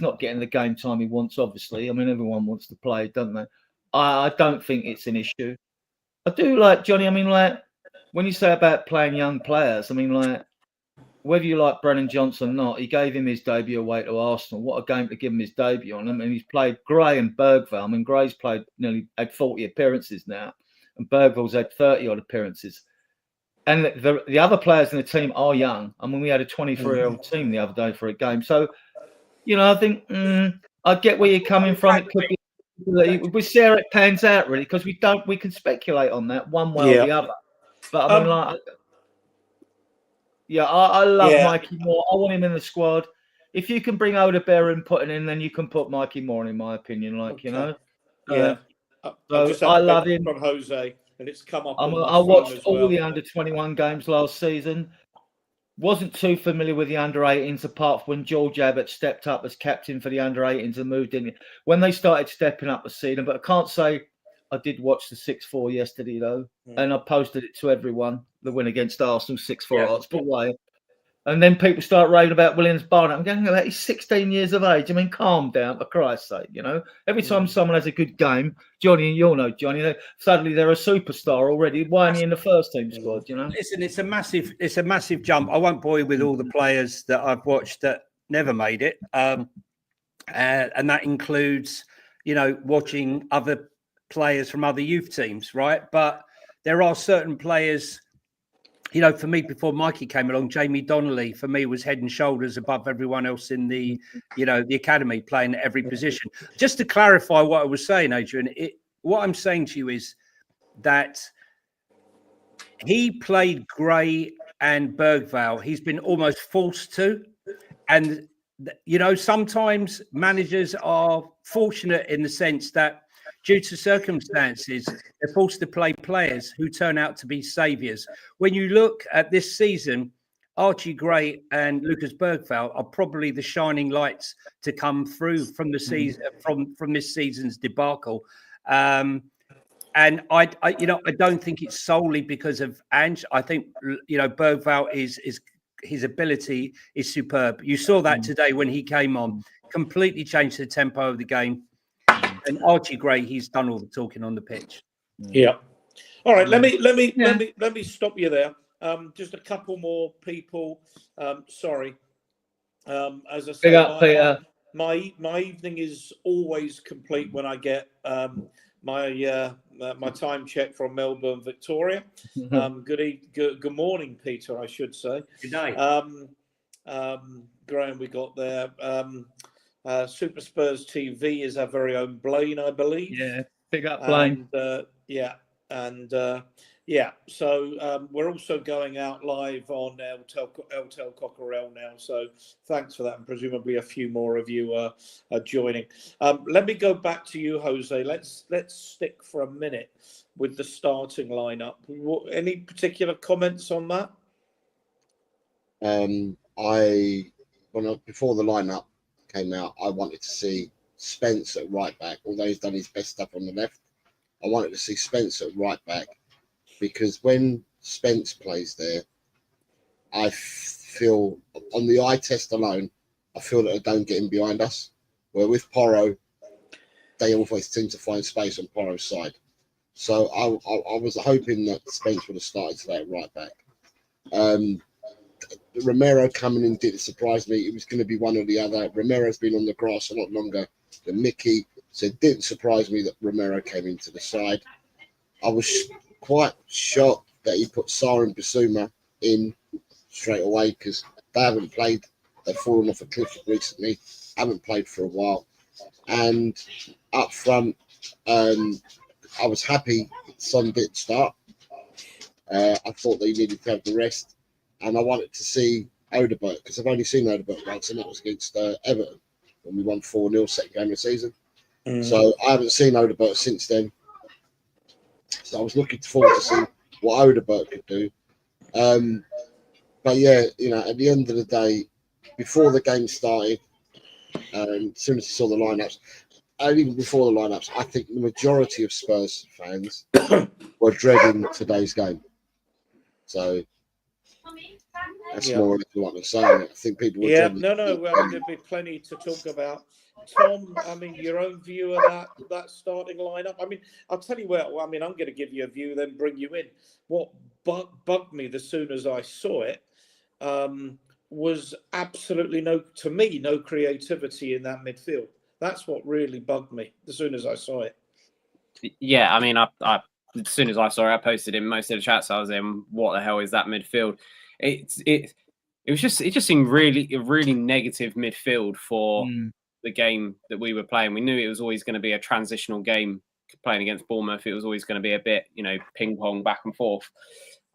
not getting the game time he wants, obviously. I mean, everyone wants to play, don't they? I don't think it's an issue. I do like Johnny. I mean, like, when you say about playing young players, I mean, like, whether you like Brennan Johnson or not, he gave him his debut away to Arsenal. What a game to give him his debut on. I mean, he's played Gray and Bergvall. I mean, Gray's played had 40 appearances now, and Bergvall's had 30 odd appearances. And the other players in the team are young. I mean, we had a 23-year-old team the other day for a game. So, I think I get where you're coming from. It could be we see how it pans out, really, because we can speculate on that one way or the other. But I mean, I love Mikey Moore. I want him in the squad. If you can bring Odebear and put it in, then you can put Mikey Moore in my opinion. Like, I love him. From Jose, and it's come up. I watched all the under-21 games last season. Wasn't too familiar with the under-18s, apart from when George Abbott stepped up as captain for the under-18s and moved in. When they started stepping up the season, but I can't say I did watch the 6-4 yesterday, though, and I posted it to everyone, the win against Arsenal, 6-4 Hotspur way. And then people start raving about Williams Barnett. I'm going, he's 16 years of age. I mean, calm down, for Christ's sake, Every time someone has a good game, Johnny, and you'll know, Johnny, suddenly they're a superstar already. Why aren't he in the first team squad, Listen, it's a massive jump. I won't bore you with all the players that I've watched that never made it. And that includes, watching other players from other youth teams, right? But there are certain players, for me, before Mikey came along, Jamie Donnelly, for me, was head and shoulders above everyone else in the, the academy, playing at every position. Just to clarify what I was saying, Adrian, what I'm saying to you is that he played Gray and Bergvall. He's been almost forced to. And, sometimes managers are fortunate in the sense that due to circumstances, they're forced to play players who turn out to be saviours. When you look at this season, Archie Gray and Lucas Bergvall are probably the shining lights to come through from the season, from this season's debacle. And I don't think it's solely because of Ange. I think Bergvall is his ability is superb. You saw that today when he came on, completely changed the tempo of the game. And Archie Gray, he's done all the talking on the pitch. Yeah. All right. Let me stop you there. Just a couple more people. Sorry. As I say, my evening is always complete when I get my time check from Melbourne, Victoria. Good morning, Peter, I should say. Good day. Graham, we got there. Super Spurs TV is our very own Blaine, I believe. Yeah, big up Blaine. So we're also going out live on El Tel Cockerel now. So thanks for that, and presumably a few more of you are joining. Let me go back to you, Jose. Let's stick for a minute with the starting lineup. Any particular comments on that? Before the lineup came out, I wanted to see Spence at right back, although he's done his best stuff on the left. I wanted to see Spence at right back because when Spence plays there, I feel on the eye test alone, I feel that I don't get him behind us. Where with Porro, they always seem to find space on Porro's side. So I was hoping that Spence would have started today at right back. Romero coming in didn't surprise me. It was going to be one or the other. Romero's been on the grass a lot longer than Mickey, so it didn't surprise me that Romero came into the side. I was quite shocked that he put Sarr and Bissouma in straight away because they haven't played. They've fallen off a cliff recently, haven't played for a while. And up front, I was happy Son didn't start. I thought they needed to have the rest. And I wanted to see Odegaard because I've only seen Odegaard once, and that was against Everton when we won 4-0 second game of the season. So I haven't seen Odegaard since then. So I was looking forward to see what Odegaard could do. But yeah, at the end of the day, before the game started, and as soon as I saw the lineups, and even before the lineups, I think the majority of Spurs fans were dreading today's game. So That's more or less what I'm saying. I think people will Yeah, tell me. no. I mean, there'd be plenty to talk about. Tom, I mean, your own view of that starting lineup. I mean, I'll tell you what. I mean, I'm going to give you a view, then bring you in. What bugged me as soon as I saw it was absolutely no creativity in that midfield. That's what really bugged me as soon as I saw it. Yeah, I mean, I as soon as I saw it, I posted in most of the chats I was in. What the hell is that midfield? It just seemed a really negative midfield for the game that we were playing. We knew it was always going to be a transitional game playing against Bournemouth. It was always going to be a bit, ping pong back and forth.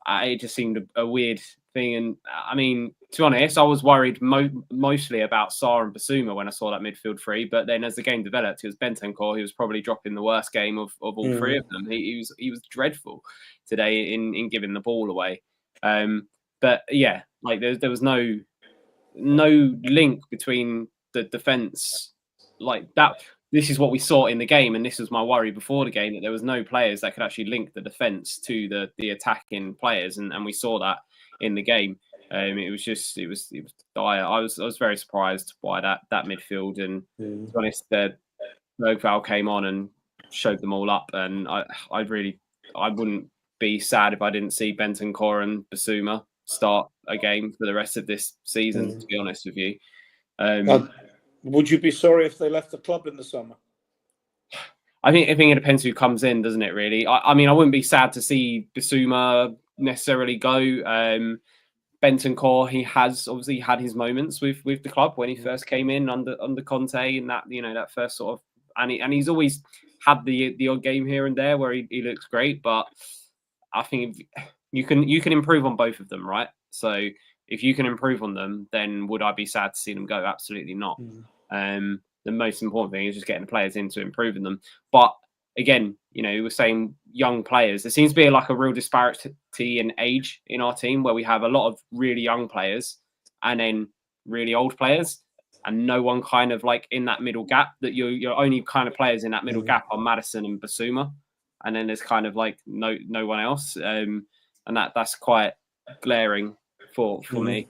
It just seemed a weird thing. And I mean, to be honest, I was worried mostly about Sarr and Basuma when I saw that midfield three. But then as the game developed, it was Bentancur who was probably dropping the worst game of all three of them. He was dreadful today in giving the ball away. But yeah, like there was no link between the defense like that. This is what we saw in the game, and this was my worry before the game, that there was no players that could actually link the defense to the attacking players, and we saw that in the game. It was dire. I was very surprised by that midfield, and to be honest, Bergvall came on and showed them all up, and I wouldn't be sad if I didn't see Bentancur and Basuma start a game for the rest of this season, to be honest with you. Would you be sorry if they left the club in the summer? I think it depends who comes in, doesn't it, really? I mean, I wouldn't be sad to see Basuma necessarily go. Bentancur, he has obviously had his moments with the club when he first came in under Conte, and that that first sort of, and he's always had the odd game here and there where he looks great, but I think you can improve on both of them, right? So if you can improve on them, then would I be sad to see them go? Absolutely not. The most important thing is just getting the players in to improving them. But again, we're saying young players. There seems to be like a real disparity in age in our team, where we have a lot of really young players and then really old players, and no one kind of like in that middle gap. That your only kind of players in that middle gap are Maddison and Basuma, and then there's kind of like no one else, and that's quite glaring for me.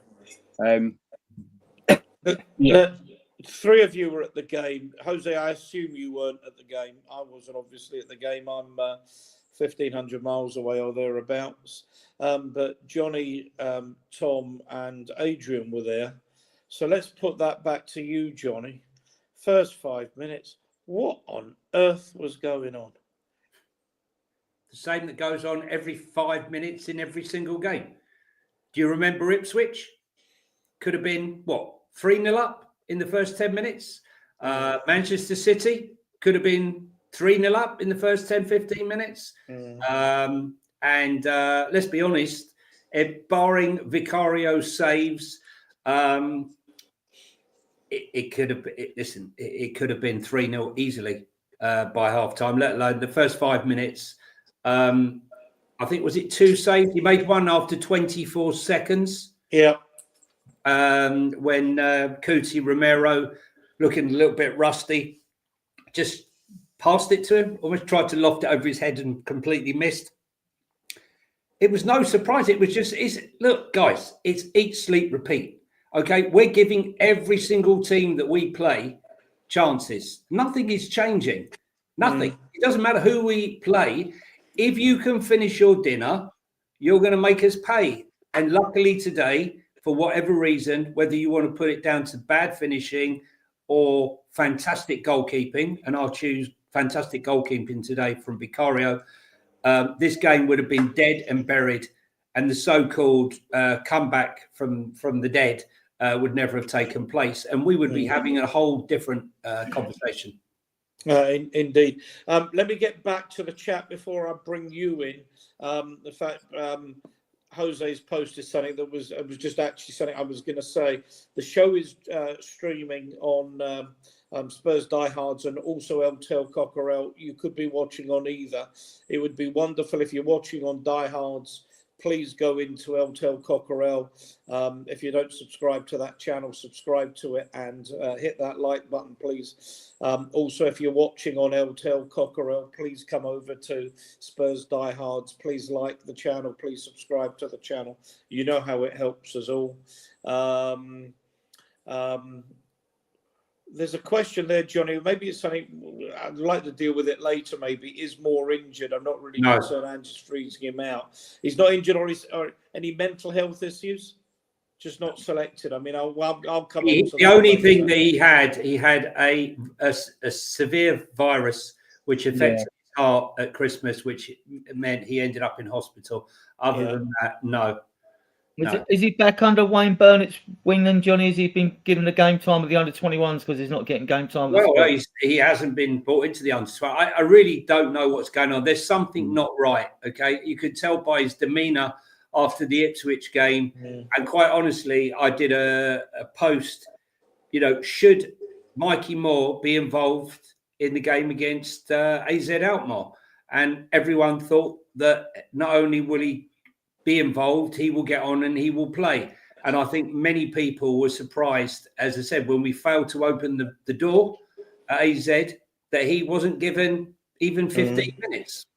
Yeah. Three of you were at the game. Jose, I assume you weren't at the game. I wasn't obviously at the game. I'm 1,500 miles away or thereabouts. But Johnny, Tom and Adrian were there. So let's put that back to you, Johnny. First 5 minutes. What on earth was going on? The same that goes on every 5 minutes in every single game. Do you remember Ipswich? Could have been, 3-0 up in the first 10 minutes. Manchester City could have been 3-0 up in the first 10, 15 minutes. And let's be honest, barring Vicario saves, it could have been 3-0 easily by half time, let alone the first 5 minutes. I think, was it 2 saves? He made one after 24 seconds. Yeah. When Cuti Romero, looking a little bit rusty, just passed it to him, almost tried to loft it over his head and completely missed. It was no surprise. It was just, look, guys, it's eat, sleep, repeat. Okay, we're giving every single team that we play chances. Nothing is changing. Nothing. It doesn't matter who we play. If you can finish your dinner, you're going to make us pay. And luckily today, for whatever reason, whether you want to put it down to bad finishing or fantastic goalkeeping, and I'll choose fantastic goalkeeping today from Vicario, this game would have been dead and buried, and the so-called comeback from the dead would never have taken place, and we would be having a whole different conversation. Indeed. Let me get back to the chat before I bring you in. The fact Jose's posted something that was just actually something I was going to say. The show is streaming on Spurs Die Hards and also El Tel Cocorel. You could be watching on either. It would be wonderful if you're watching on Die Hards. please go into Eltel Cockerell. If you don't subscribe to that channel, subscribe to it and hit that like button, please. Also, if you're watching on Eltel Cockerell, please come over to Spurs Die Hards. Please like the channel. Please subscribe to the channel. You know how it helps us all. There's a question there, Johnny. Maybe it's something I'd like to deal with it later. Maybe is more injured. I'm not really concerned. I'm just freezing him out. He's not injured, or any mental health issues. Just not selected. I mean, I'll come on to the only thing that he had a severe virus which affected his heart at Christmas, which meant he ended up in hospital. Other than that, no. Is he back under Wayne Burnett's wing then, Johnny? Has he been given the game time with the under-21s because he's not getting game time? Well, he hasn't been brought into the under-21. I really don't know what's going on. There's something not right, okay? You could tell by his demeanour after the Ipswich game. And quite honestly, I did a post, should Mikey Moore be involved in the game against AZ Alkmaar? And everyone thought that not only will he be involved, he will get on and he will play. And I think many people were surprised, as I said, when we failed to open the door at AZ, that he wasn't given even 15 minutes.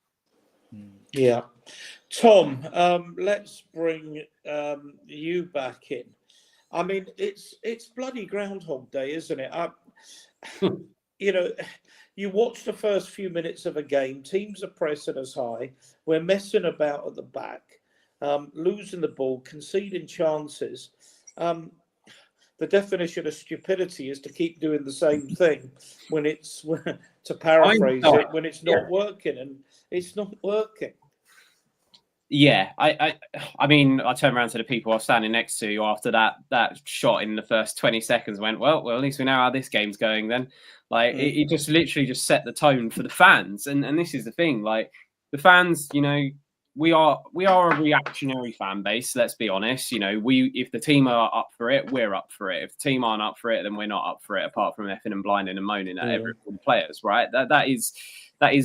Yeah. Tom, let's bring you back in. I mean, it's bloody Groundhog Day, isn't it? You watch the first few minutes of a game, teams are pressing us high, we're messing about at the back, losing the ball, conceding chances. The definition of stupidity is to keep doing the same thing when it's, to paraphrase it, when it's not working, and it's not working. Yeah, I mean, I turned around to the people I was standing next to after that shot in the first 20 seconds. Went, well, at least we know how this game's going. Then, it just literally just set the tone for the fans, and this is the thing. Like the fans, we are a reactionary fan base. Let's be honest. If the team are up for it, we're up for it. If the team aren't up for it, then we're not up for it. Apart from effing and blinding and moaning at every players, right? That is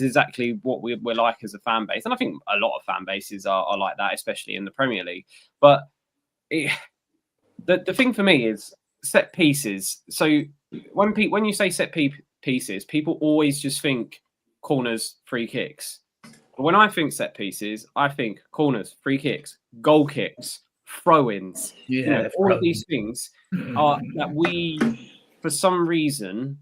exactly what we're like as a fan base. And I think a lot of fan bases are like that, especially in the Premier League. But the thing for me is set pieces. So when you say set pieces, people always just think corners, free kicks. But when I think set pieces, I think corners, free kicks, goal kicks, throw-ins. All of these things are that we, for some reason,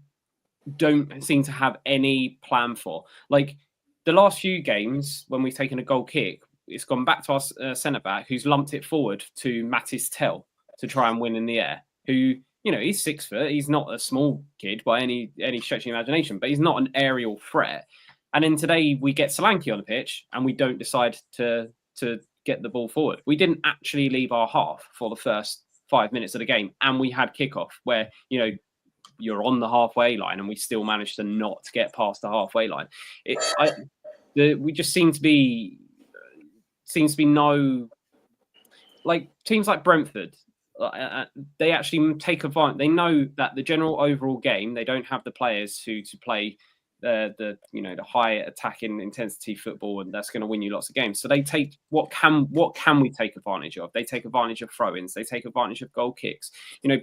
don't seem to have any plan for. Like the last few games when we've taken a goal kick, it's gone back to our centre back who's lumped it forward to Mattis Tell to try and win in the air. Who, he's 6 foot, he's not a small kid by any stretch of imagination, but he's not an aerial threat. And then today we get Solanke on the pitch and we don't decide to get the ball forward. We didn't actually leave our half for the first 5 minutes of the game, and we had kickoff where you're on the halfway line and we still managed to not get past the halfway line. We just seems to be no, like teams like Brentford, they actually take advantage. They know that the general overall game, they don't have the players to play the high attacking intensity football, and that's going to win you lots of games. So they take what can we take advantage of? They take advantage of throw-ins. They take advantage of goal kicks.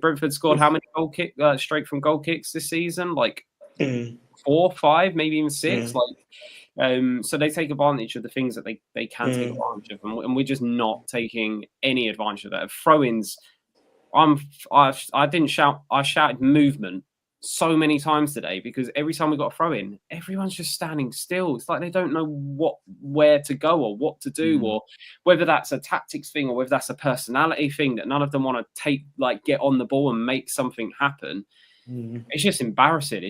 Brentford scored how many goal kick straight from goal kicks this season? Like 4, 5, maybe even 6. So they take advantage of the things that they can take advantage of, and we're just not taking any advantage of that. Throw-ins, I didn't shout. I shouted movement so many times today because every time we got a throw in, everyone's just standing still. It's like they don't know where to go or what to do, or whether that's a tactics thing or whether that's a personality thing that none of them want to get on the ball and make something happen. It's just embarrassing.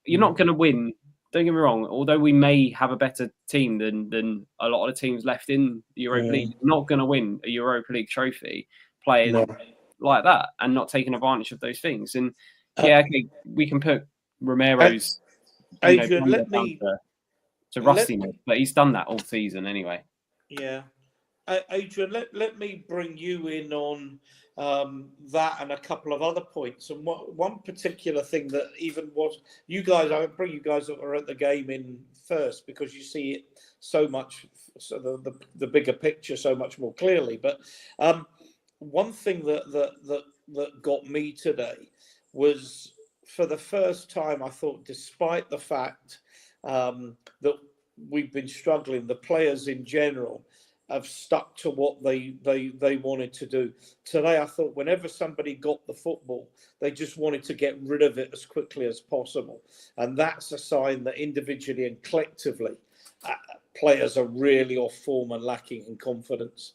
You're not going to win. Don't get me wrong. Although we may have a better team than a lot of the teams left in the Europa League, you're not going to win a Europa League trophy playing like that and not taking advantage of those things. And okay, we can put Romero's Adrian, to rustiness, but he's done that all season anyway. Yeah. Adrian, let me bring you in on that and a couple of other points. And one particular thing that even was you guys, I bring you guys that were at the game in first because you see it so much, so the bigger picture so much more clearly. But one thing that got me today was, for the first time, I thought, despite the fact that we've been struggling, the players in general have stuck to what they wanted to do. Today, I thought whenever somebody got the football, they just wanted to get rid of it as quickly as possible. And that's a sign that individually and collectively, players are really off form and lacking in confidence.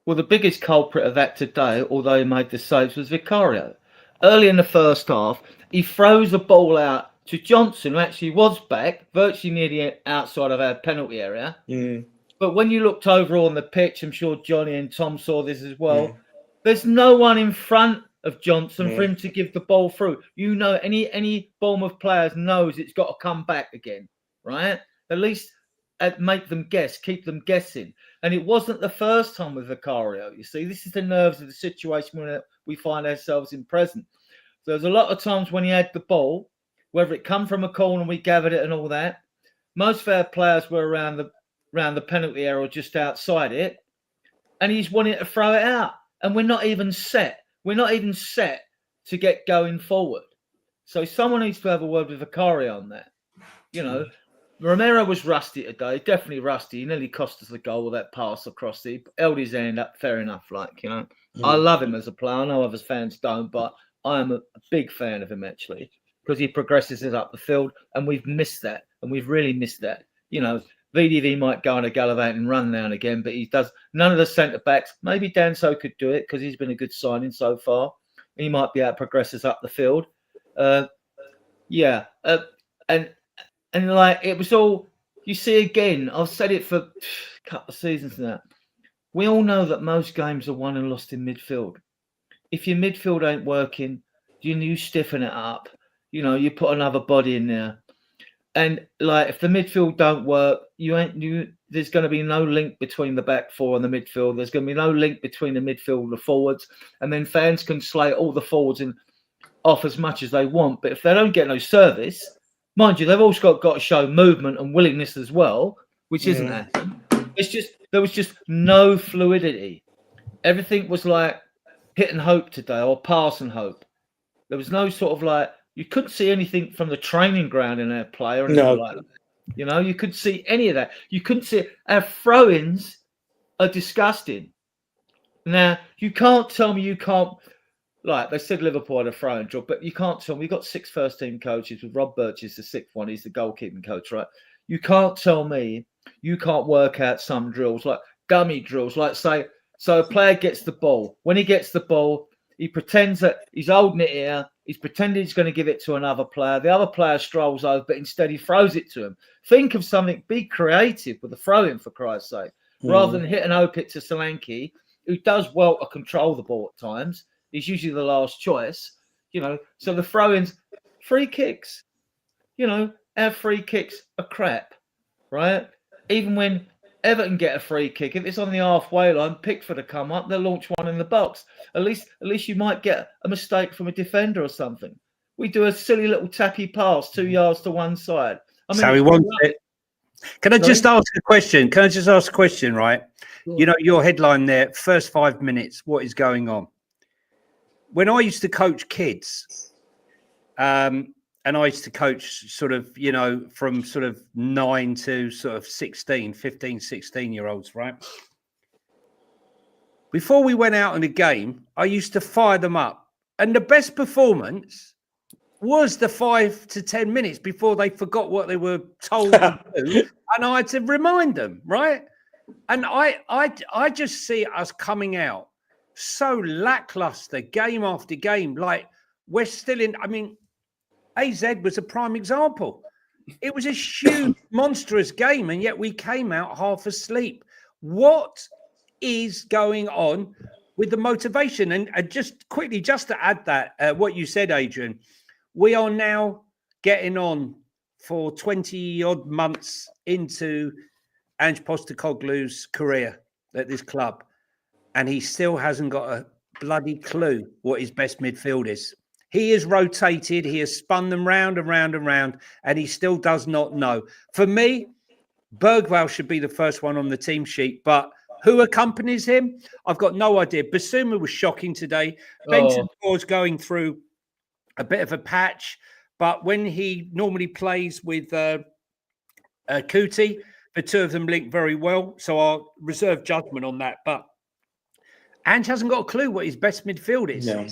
Well, the biggest culprit of that today, although he made the saves, was Vicario. Early in the first half, he throws the ball out to Johnson, who actually was back, virtually near the outside of our penalty area. Mm. But when you looked over on the pitch, I'm sure Johnny and Tom saw this as well, there's no one in front of Johnson for him to give the ball through. You know, any Bournemouth players knows it's got to come back again, right? At least make them guess, keep them guessing. And it wasn't the first time with Vicario. You see, this is the nerves of the situation when we find ourselves in present. So there's a lot of times when he had the ball, whether it come from a corner and we gathered it and all that, most of our players were around the penalty area or just outside it, and he's wanting to throw it out. And we're not even set. We're not even set to get going forward. So someone needs to have a word with Vicario on that. You know, Romero was rusty today, definitely rusty. He nearly cost us a goal with that pass across. He held his hand up, fair enough, like, you know. I love him as a player. I know other fans don't, but I am a big fan of him, actually, because he progresses us up the field, and we've missed that, and we've really missed that. You know, VDV might go on a gallivanting run now and again, but he does none of the centre-backs. Maybe Danso could do it because he's been a good signing so far. He might be able to progress us up the field. And like, it was all, you see again, I've said it for a couple of seasons now. We all know that most games are won and lost in midfield. If your midfield ain't working, you stiffen it up. You know, you put another body in there. And like, if the midfield don't work, there's going to be no link between the back four and the midfield. There's going to be no link between the midfield and the forwards. And then fans can slate all the forwards off as much as they want. But if they don't get no service, mind you, they've also got to show movement and willingness as well, which isn't happening. There was just no fluidity. Everything was like hit and hope today, or pass and hope. There was no sort of like, you couldn't see anything from the training ground in our play or anything like that. You know, you couldn't see any of that. You couldn't see it. Our throw-ins are disgusting. Now, you can't tell me you can't, like they said Liverpool had a throw-in job, but you can't tell me, we've got 6 first-team coaches, with Rob Birch is the 6th one, he's the goalkeeping coach, right? You can't tell me you can't work out some drills, like dummy drills, like say, so a player gets the ball. When he gets the ball, he pretends that he's holding it here. He's pretending he's going to give it to another player. The other player strolls over, but instead he throws it to him. Think of something. Be creative with the throw-in, for Christ's sake, rather than hit and hope it to Solanke, who does well to control the ball at times. He's usually the last choice, you know. So the throw-ins, free kicks, you know, our free kicks are crap, right? Even when Everton get a free kick, if it's on the halfway line, Pickford to come up, they'll launch one in the box. At least you might get a mistake from a defender or something. We do a silly little tappy pass 2 yards to one side. I mean, so he wants it. Can I just ask a question? Right? Sure. You know, your headline there, first 5 minutes, what is going on? When I used to coach kids, and I used to coach sort of, you know, from sort of 9 to sort of 16, 15, 16-year-olds, right? Before we went out in a game, I used to fire them up. And the best performance was the 5 to 10 minutes before they forgot what they were told to do. And I had to remind them, right? And I just see us coming out so lackluster game after game. Like, we're still in, I mean, AZ was a prime example. It was a huge, monstrous game, and yet we came out half asleep. What is going on with the motivation? And just quickly, just to add that, what you said, Adrian, we are now getting on for 20-odd months into Ange Postecoglou's career. at this club, and he still hasn't got a bloody clue what his best midfield is. He has rotated, he has spun them round and round and round, and he still does not know. For me, Bergwall should be the first one on the team sheet, but who accompanies him? I've got no idea. Basuma was shocking today. Benton was going through a bit of a patch, but when he normally plays with Kuti, the two of them link very well, so I'll reserve judgment on that. But Ange hasn't got a clue what his best midfield is. No.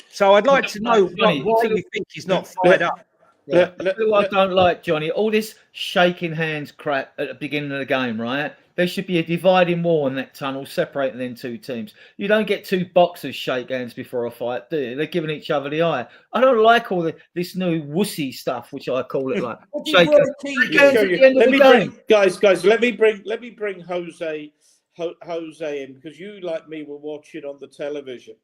So I'd like to know why you think he's not fired up. Yeah. I don't like, Johnny, all this shaking hands crap at the beginning of the game, right? There should be a dividing wall in that tunnel separating them two teams. You don't get two boxers shake hands before a fight, do you? They're giving each other the eye. I don't like all this new wussy stuff, which I call it, like shake hands at the end of the game. Guys, let me bring Jose in, because you, like me, were watching on the television.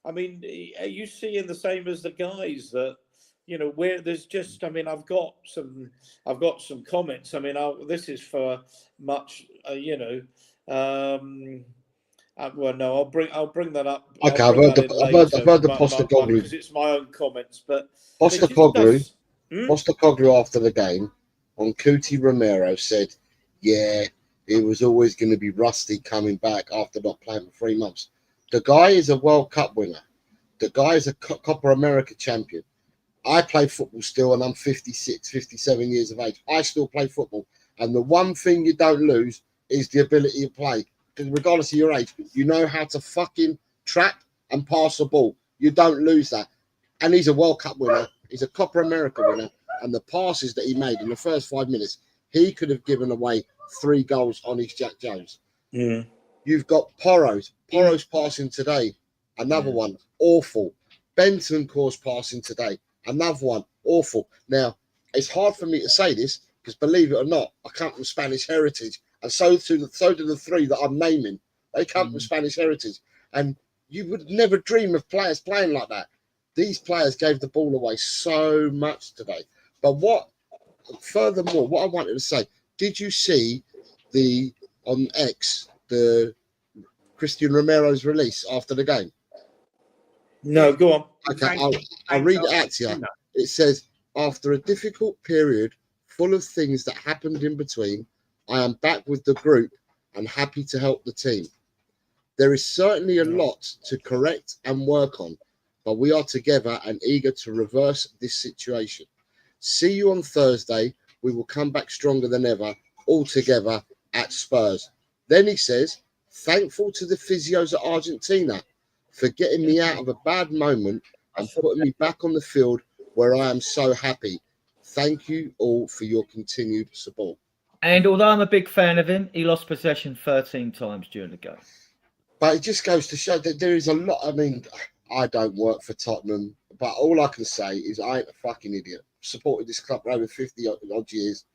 I mean, are you seeing the same as the guys that, you know, where there's just, I mean, I've got some comments. I mean, this is for much, you know, well, no, I'll bring that up. Okay, I've heard the Postecoglou, because it's my own comments, but Postecoglou after the game on Kuti Romero said, yeah, it was always going to be rusty coming back after not playing for 3 months. The guy is a World Cup winner. The guy is a Copa America champion. I play football still, and I'm 56, 57 years of age. I still play football. And the one thing you don't lose is the ability to play. Because regardless of your age, you know how to fucking trap and pass the ball. You don't lose that. And he's a World Cup winner. He's a Copa America winner. And the passes that he made in the first 5 minutes, he could have given away 3 goals on his Jack Jones. Mm. You've got Porro's passing today. Another one, awful. Benton Course passing today. Another one, awful. Now, it's hard for me to say this because, believe it or not, I come from Spanish heritage, and so do the 3 that I'm naming. They come from Spanish heritage, and you would never dream of players playing like that. These players gave the ball away so much today. But furthermore, what I wanted to say, did you see on X the Christian Romero's release after the game? No, go on. Okay, I'll read it out to you. It says, after a difficult period full of things that happened in between, I am back with the group and happy to help the team. There is certainly a lot to correct and work on, but we are together and eager to reverse this situation. See you on Thursday. We will come back stronger than ever, all together at Spurs. Then he says, thankful to the physios at Argentina for getting me out of a bad moment and putting me back on the field where I am so happy. Thank you all for your continued support. And although I'm a big fan of him, he lost possession 13 times during the game. But it just goes to show that there is a lot. I mean, I don't work for Tottenham, but all I can say is I ain't a fucking idiot. Supported this club for over 50 odd years,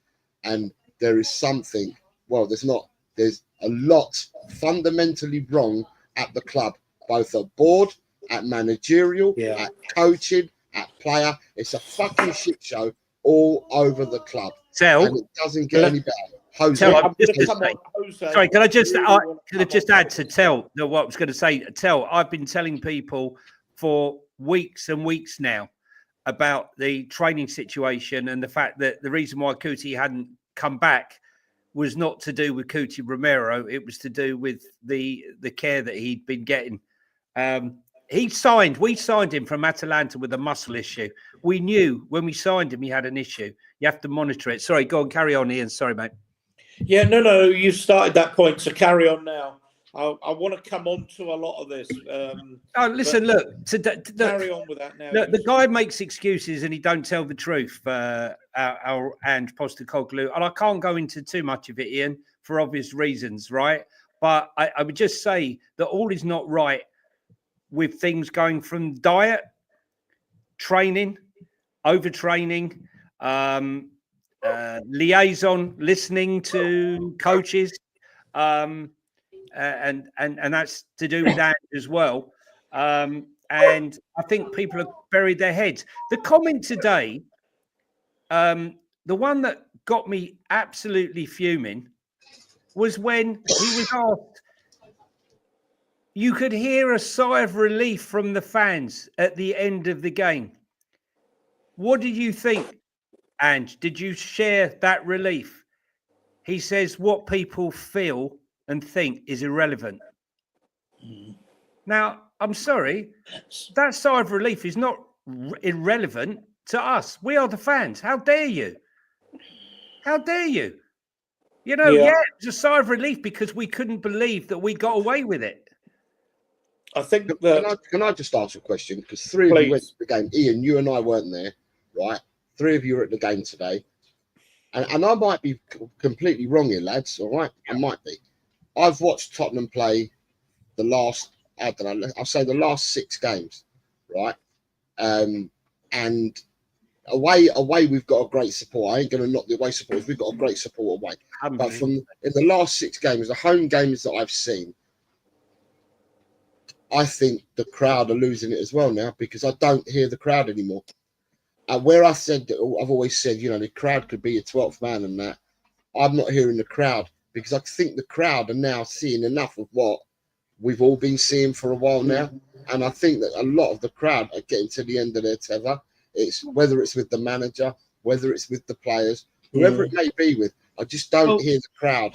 and there is something, well, there's a lot fundamentally wrong at the club, both at board, at managerial, at coaching, at player. It's a fucking shit show all over the club. And it doesn't get any better. Jose. Sorry, can I just add to Tell what I was going to say? Tell, I've been telling people for weeks and weeks now about the training situation and the fact that the reason why Kuti hadn't come back was not to do with Kuti Romero. It was to do with the care that he'd been getting. We signed him from Atalanta with a muscle issue. We knew when we signed him, he had an issue. You have to monitor it. Sorry, go on, carry on, Ian. Sorry, mate. Yeah, no, you started that point, so carry on now. I want to come on to a lot of this. Listen, look. Carry on with that now. Look, the guy makes excuses and he don't tell the truth, and Postecoglou. And I can't go into too much of it, Ian, for obvious reasons, right? But I would just say that all is not right with things going from diet, training, overtraining, liaison, listening to coaches, and that's to do with that as well. And I think people have buried their heads. The comment today, the one that got me absolutely fuming, was when he was asked, You could hear a sigh of relief from the fans at the end of the game. What did you think, Ange? Did you share that relief? He says what people feel and think is irrelevant. Now, I'm sorry, that sigh of relief is not irrelevant to us. We are the fans. How dare you? How dare you? You know, yeah, it was a sigh of relief because we couldn't believe that we got away with it. I think that... Can I just ask a question? Because three of you went to the game. Ian, you and I weren't there, right? Three of you were at the game today. And I might be completely wrong here, lads, all right? I might be. I've watched Tottenham play the last, I don't know, I'll say the last 6 games, right? And away we've got a great support. I ain't going to knock the away supporters. We've got a great support away. But in the last 6 games, the home games that I've seen, I think the crowd are losing it as well now because I don't hear the crowd anymore. Where I said, I've always said, you know, the crowd could be a 12th man and that, I'm not hearing the crowd because I think the crowd are now seeing enough of what we've all been seeing for a while now. And I think that a lot of the crowd are getting to the end of their tether. It's whether it's with the manager, whether it's with the players, whoever it may be with. I just don't hear the crowd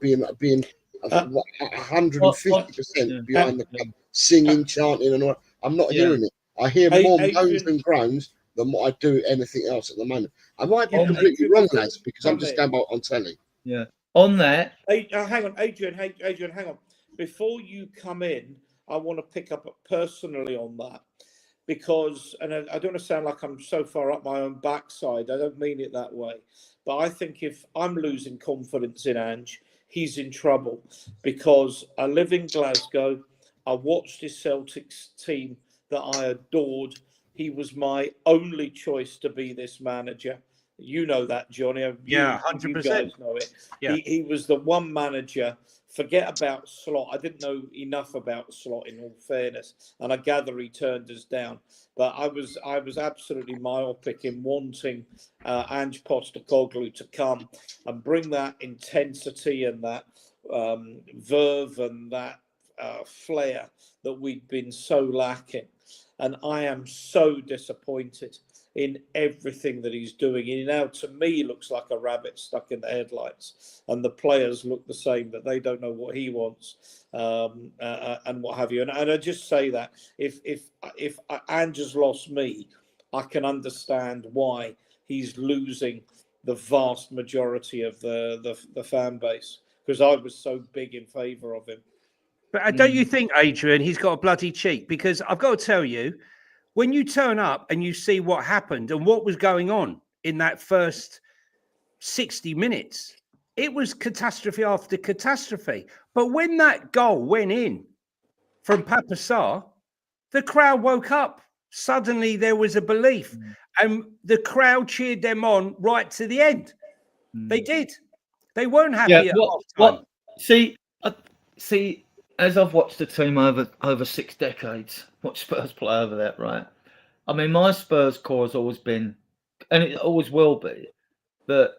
being 150% behind the club, singing, chanting, and all. I'm not hearing it. I hear more moans and groans than what I do anything else at the moment. I might be completely wrong, lads, because I'm just going on telly. Yeah. On that. Hang on, Adrian, hang on. Before you come in, I want to pick up personally on that because, and I don't want to sound like I'm so far up my own backside. I don't mean it that way. But I think if I'm losing confidence in Ange, he's in trouble because I live in Glasgow. I watched his Celtics team that I adored. He was my only choice to be this manager. You know that, Johnny. 100%. You guys know it. Yeah. He was the one manager. Forget about Slot. I didn't know enough about Slot, in all fairness, and I gather he turned us down. But I was absolutely myopic in wanting Ange Postecoglou to come and bring that intensity and that verve and that flair that we'd been so lacking. And I am so disappointed in everything that he's doing. He now, to me, looks like a rabbit stuck in the headlights. And the players look the same, that they don't know what he wants and what have you. And I just say that if Ange has lost me, I can understand why he's losing the vast majority of the fan base, because I was so big in favour of him. But don't you think, Adrian, he's got a bloody cheek? Because I've got to tell you, when you turn up and you see what happened and what was going on in that first 60 minutes, it was catastrophe after catastrophe. But when that goal went in from Papa Sarr, the crowd woke up. Suddenly there was a belief. And the crowd cheered them on right to the end. They did. They weren't happy at half time. See, as I've watched the team over 6 decades, watched Spurs play over that, right? I mean, my Spurs core has always been, and it always will be, that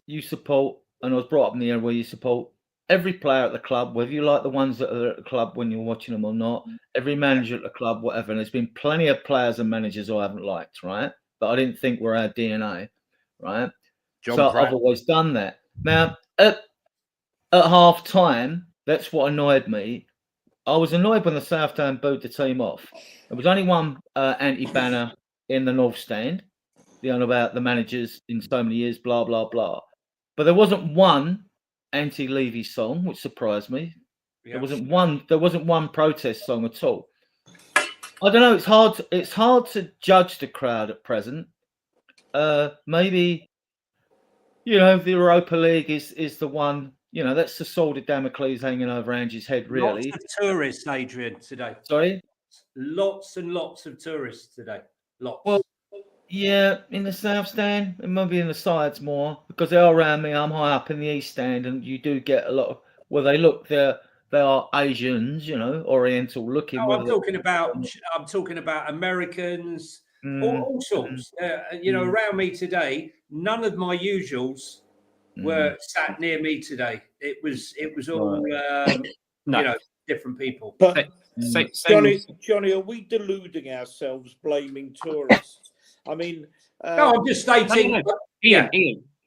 you support, and I was brought up in the era where you support every player at the club, whether you like the ones that are at the club when you're watching them or not, every manager at the club, whatever. And there's been plenty of players and managers I haven't liked, right? But I didn't think were our DNA, right? I've always done that. Now, at half time, that's what annoyed me. I was annoyed when the Southampton booed the team off. There was only one anti-banner in the North Stand, about the managers in so many years, blah, blah, blah. But there wasn't one anti-Levy song, which surprised me. Yeah. There wasn't one protest song at all. I don't know, it's hard to judge the crowd at present. Maybe, the Europa League is the one. That's the sword of Damocles hanging over Ange's head, really. Lots of tourists, Adrian, today. Sorry? Lots and lots of tourists today. Lots. Well, yeah, in the South Stand, and maybe in the sides more, because they are around me. I'm high up in the East Stand, and you do get a lot of, they are Asians, Oriental looking. Oh, I'm talking about Americans, all sorts. Around me today, none of my usuals were sat near me today. It was all different people. But Same- Johnny, are we deluding ourselves blaming tourists? I mean, No, I'm just stating. No. Yeah.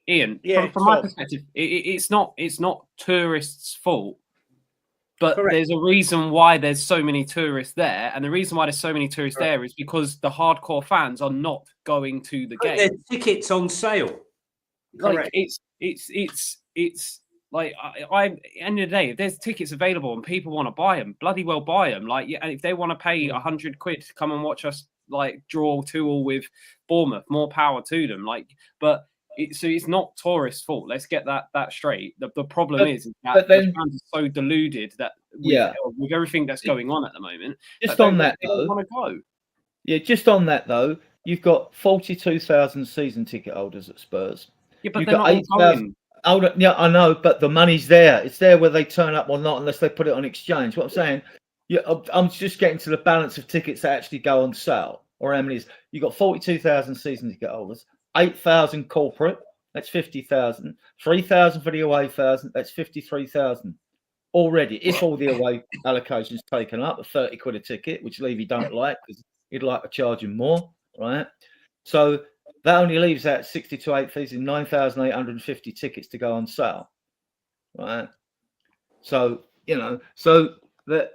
Ian. Yeah, From my Tom. perspective, it's not tourists' fault. But Correct. there's a reason why there's so many tourists there, and the reason why there's so many tourists there is because the hardcore fans are not going to the game. There's tickets on sale. Like Correct. it's like I end of the day, if there's tickets available and people want to buy them, bloody well buy them. Like, yeah, and if they want to pay £100 to come and watch us like draw 2-2 with Bournemouth, more power to them. Like, but it's not tourists' fault. Let's get that straight. The problem is that the fans are so deluded that with everything that's going on at the moment. Just on that, they don't want to go. Yeah, just on that though, you've got 42,000 season ticket holders at Spurs. Yeah, but You've they're got not all going. Yeah, I know, but the money's there. It's there whether they turn up or not, unless they put it on exchange. What I'm saying, I'm just getting to the balance of tickets that actually go on sale, or how many is. You've got 42,000 season ticket holders, 8,000 corporate, that's 50,000, 3,000 for the away 1,000, that's 53,000 already. If all the away allocations taken up, £30 a ticket, which Levy don't like because he'd like to charge him more, right? So that only leaves out 60 to 8,000, 9,850 tickets to go on sale, right? So so that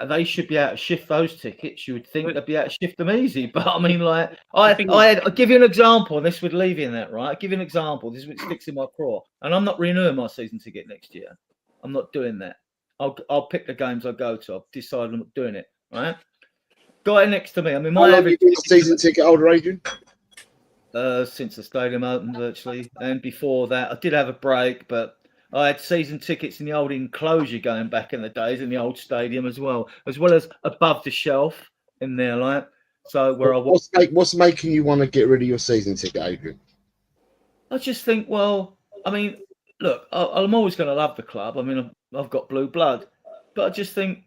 they should be able to shift those tickets. You would think they'd be able to shift them easy, but I mean, like, I'll give you an example, and this would leave you in that, right? I'll give you an example. This is what sticks in my craw, and I'm not renewing my season ticket next year. I'm not doing that. I'll pick the games I go to. I've decided I'm not doing it, right? Guy next to me. I mean, my average season ticket holder, Adrian. Since the stadium opened, virtually, and before that, I did have a break, but I had season tickets in the old enclosure going back in the days in the old stadium as well as above the shelf in there, like. So where what's making you want to get rid of your season ticket, Adrian? I just think, well, I mean, look, I'm always going to love the club. I mean, I've got blue blood, but I just think,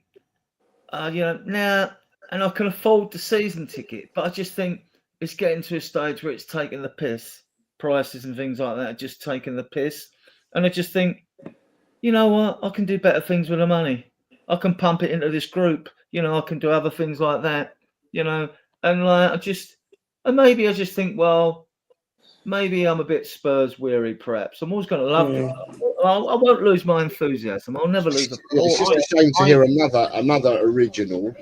now, and I can afford the season ticket, but I just think it's getting to a stage where it's taking the piss. Prices and things like that are just taking the piss. And I just think, you know what? I can do better things with the money. I can pump it into this group. I can do other things like that. And like maybe I just think, well, maybe I'm a bit Spurs weary. Perhaps I'm always going to love it. I won't lose my enthusiasm. I'll never lose. It's just a shame to hear another original,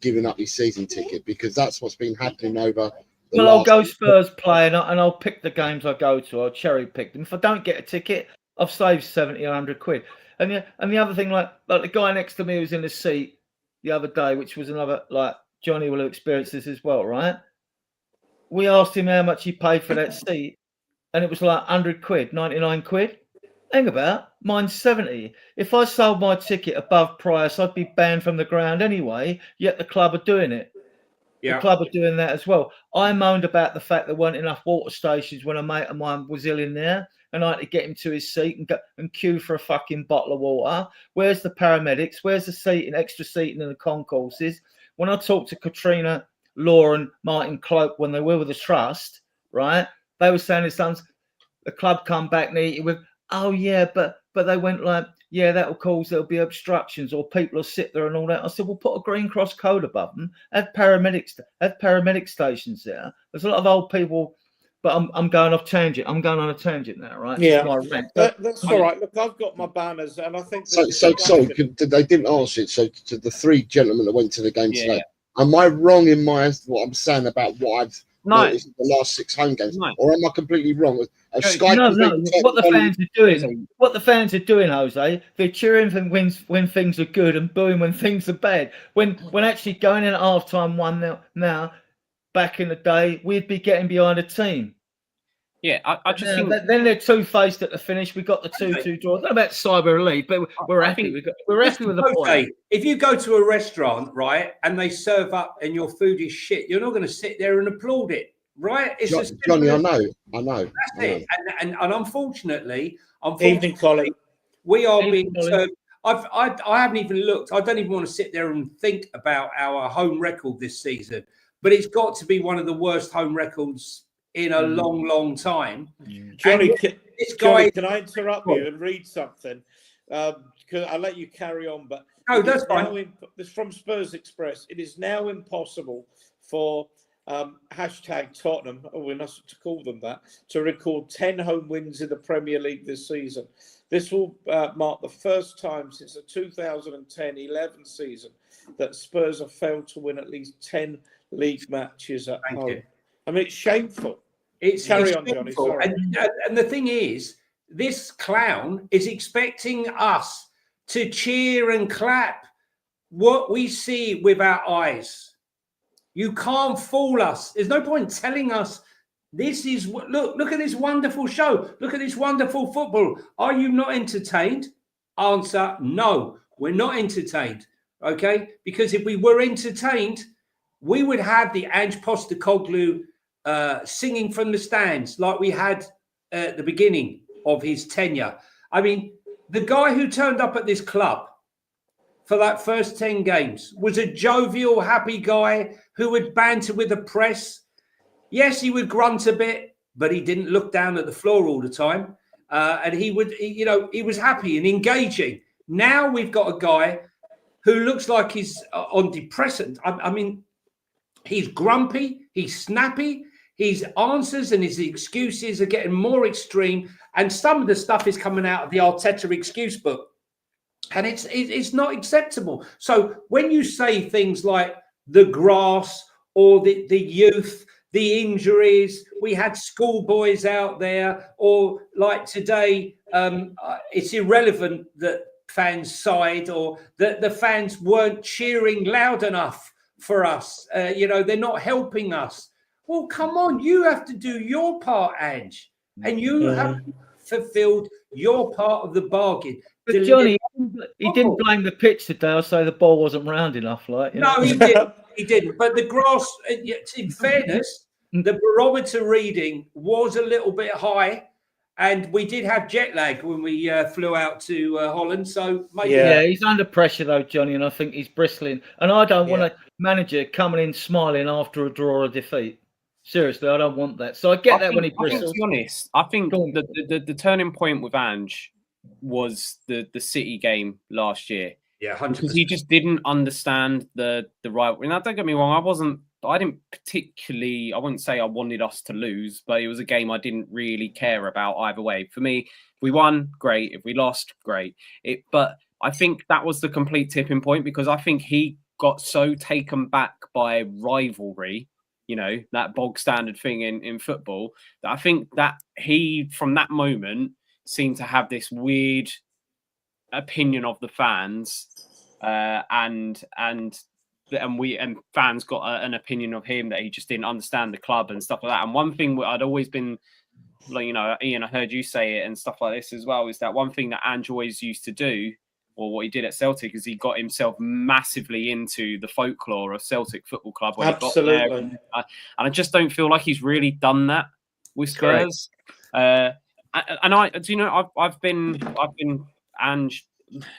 giving up his season ticket, because that's what's been happening over. Well, I'll go Spurs play and I'll pick the games I go to. I'll cherry pick them. If I don't get a ticket, I've saved 70 or 100 quid. And the other thing, like the guy next to me was in the seat the other day, which was another, like, Johnny will have experienced this as well, right? We asked him how much he paid for that seat, and it was like 100 quid, 99 quid. Hang about, mine's 70. If I sold my ticket above price, I'd be banned from the ground anyway, yet the club are doing it. The club are doing that as well. I moaned about the fact there weren't enough water stations when a mate of mine was ill in there, and I had to get him to his seat and queue for a fucking bottle of water. Where's the paramedics? Where's the seating, extra seating in the concourses? When I talked to Katrina, Law, and Martin Cloak when they were with the trust, right? They were saying the club come back neat with, oh yeah, but they went like, yeah, there'll be obstructions or people will sit there and all that. I said, well, put a green cross code above them. Have paramedic stations there. There's a lot of old people, but I'm going off tangent. I'm going on a tangent now, right? Yeah, that's all right. Look, I've got my banners, and I think so. They didn't answer it. So to the three gentlemen that went to the game today, am I wrong in what I'm saying about what I've noticed in the last 6 home games, or am I completely wrong? No. What the fans are doing, Jose, they're cheering when things are good and booing when things are bad. When actually going in at half-time 1-0 now, back in the day, we'd be getting behind a team. Yeah, I just think then they're two-faced at the finish. We got the 2-2 draw. Not about cyber elite, but we're happy. We're happy with the point. If you go to a restaurant, right, and they serve up and your food is shit, you're not going to sit there and applaud it, right? It's just Johnny. I know. That's it. And unfortunately, evening, Colin, we are being served. I haven't even looked. I don't even want to sit there and think about our home record this season, but it's got to be one of the worst home records in a long time. Johnny, can I interrupt you and read something? I'll let you carry on, but No, that's fine. This from Spurs Express. It is now impossible for hashtag Tottenham, we're not to call them that, to record 10 home wins in the Premier League this season. This will mark the first time since the 2010-11 season that Spurs have failed to win at least 10 league matches at home. I mean, it's shameful. Carry on, Johnny. Sorry. And the thing is, this clown is expecting us to cheer and clap what we see with our eyes. You can't fool us. There's no point telling us this is look at this wonderful show. Look at this wonderful football. Are you not entertained? Answer: no, we're not entertained. Okay, because if we were entertained, we would have the Ange Postecoglou singing from the stands like we had at the beginning of his tenure. I mean, the guy who turned up at this club for that first 10 games was a jovial, happy guy who would banter with the press. Yes, he would grunt a bit, but he didn't look down at the floor all the time. And he was happy and engaging. Now we've got a guy who looks like he's on depressant. I mean, he's grumpy, he's snappy, his answers and his excuses are getting more extreme. And some of the stuff is coming out of the Arteta excuse book. And it's not acceptable. So when you say things like the grass or the youth, the injuries, we had schoolboys out there, or like today, it's irrelevant that fans sighed or that the fans weren't cheering loud enough for us. They're not helping us. Well, come on, you have to do your part, Ange, and you have fulfilled your part of the bargain. But Johnny, he didn't blame the pitch today. I'll say the ball wasn't round enough. No, he didn't. He didn't. But the grass, in fairness, the barometer reading was a little bit high, and we did have jet lag when we flew out to Holland. So maybe he's under pressure though, Johnny, and I think he's bristling. And I don't want a manager coming in smiling after a draw or defeat. Seriously, I don't want that. So I get when he bristles. To be honest, I think the turning point with Ange was the City game last year. Yeah, 100%. Because he just didn't understand the right. Now, don't get me wrong, I didn't particularly, I wouldn't say I wanted us to lose, but it was a game I didn't really care about either way. For me, if we won, great. If we lost, great. But I think that was the complete tipping point, because I think he got so taken back by rivalry, that bog standard thing in football, that I think that he, from that moment, seemed to have this weird opinion of the fans, and fans got an opinion of him that he just didn't understand the club and stuff like that. And one thing I'd always been, Ian, I heard you say it and stuff like this as well, is that one thing that Ange always used to do, or what he did at Celtic, is he got himself massively into the folklore of Celtic Football Club. When Absolutely. He got there. And I just don't feel like he's really done that with Spurs. I've been Ange,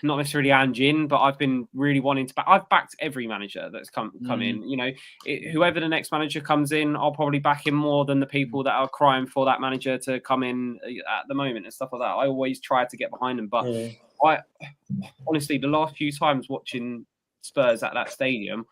not necessarily Ange in, but I've been really wanting to back. I've backed every manager that's come in. Whoever the next manager comes in, I'll probably back him more than the people that are crying for that manager to come in at the moment and stuff like that. I always try to get behind them, but I honestly, the last few times watching Spurs at that stadium,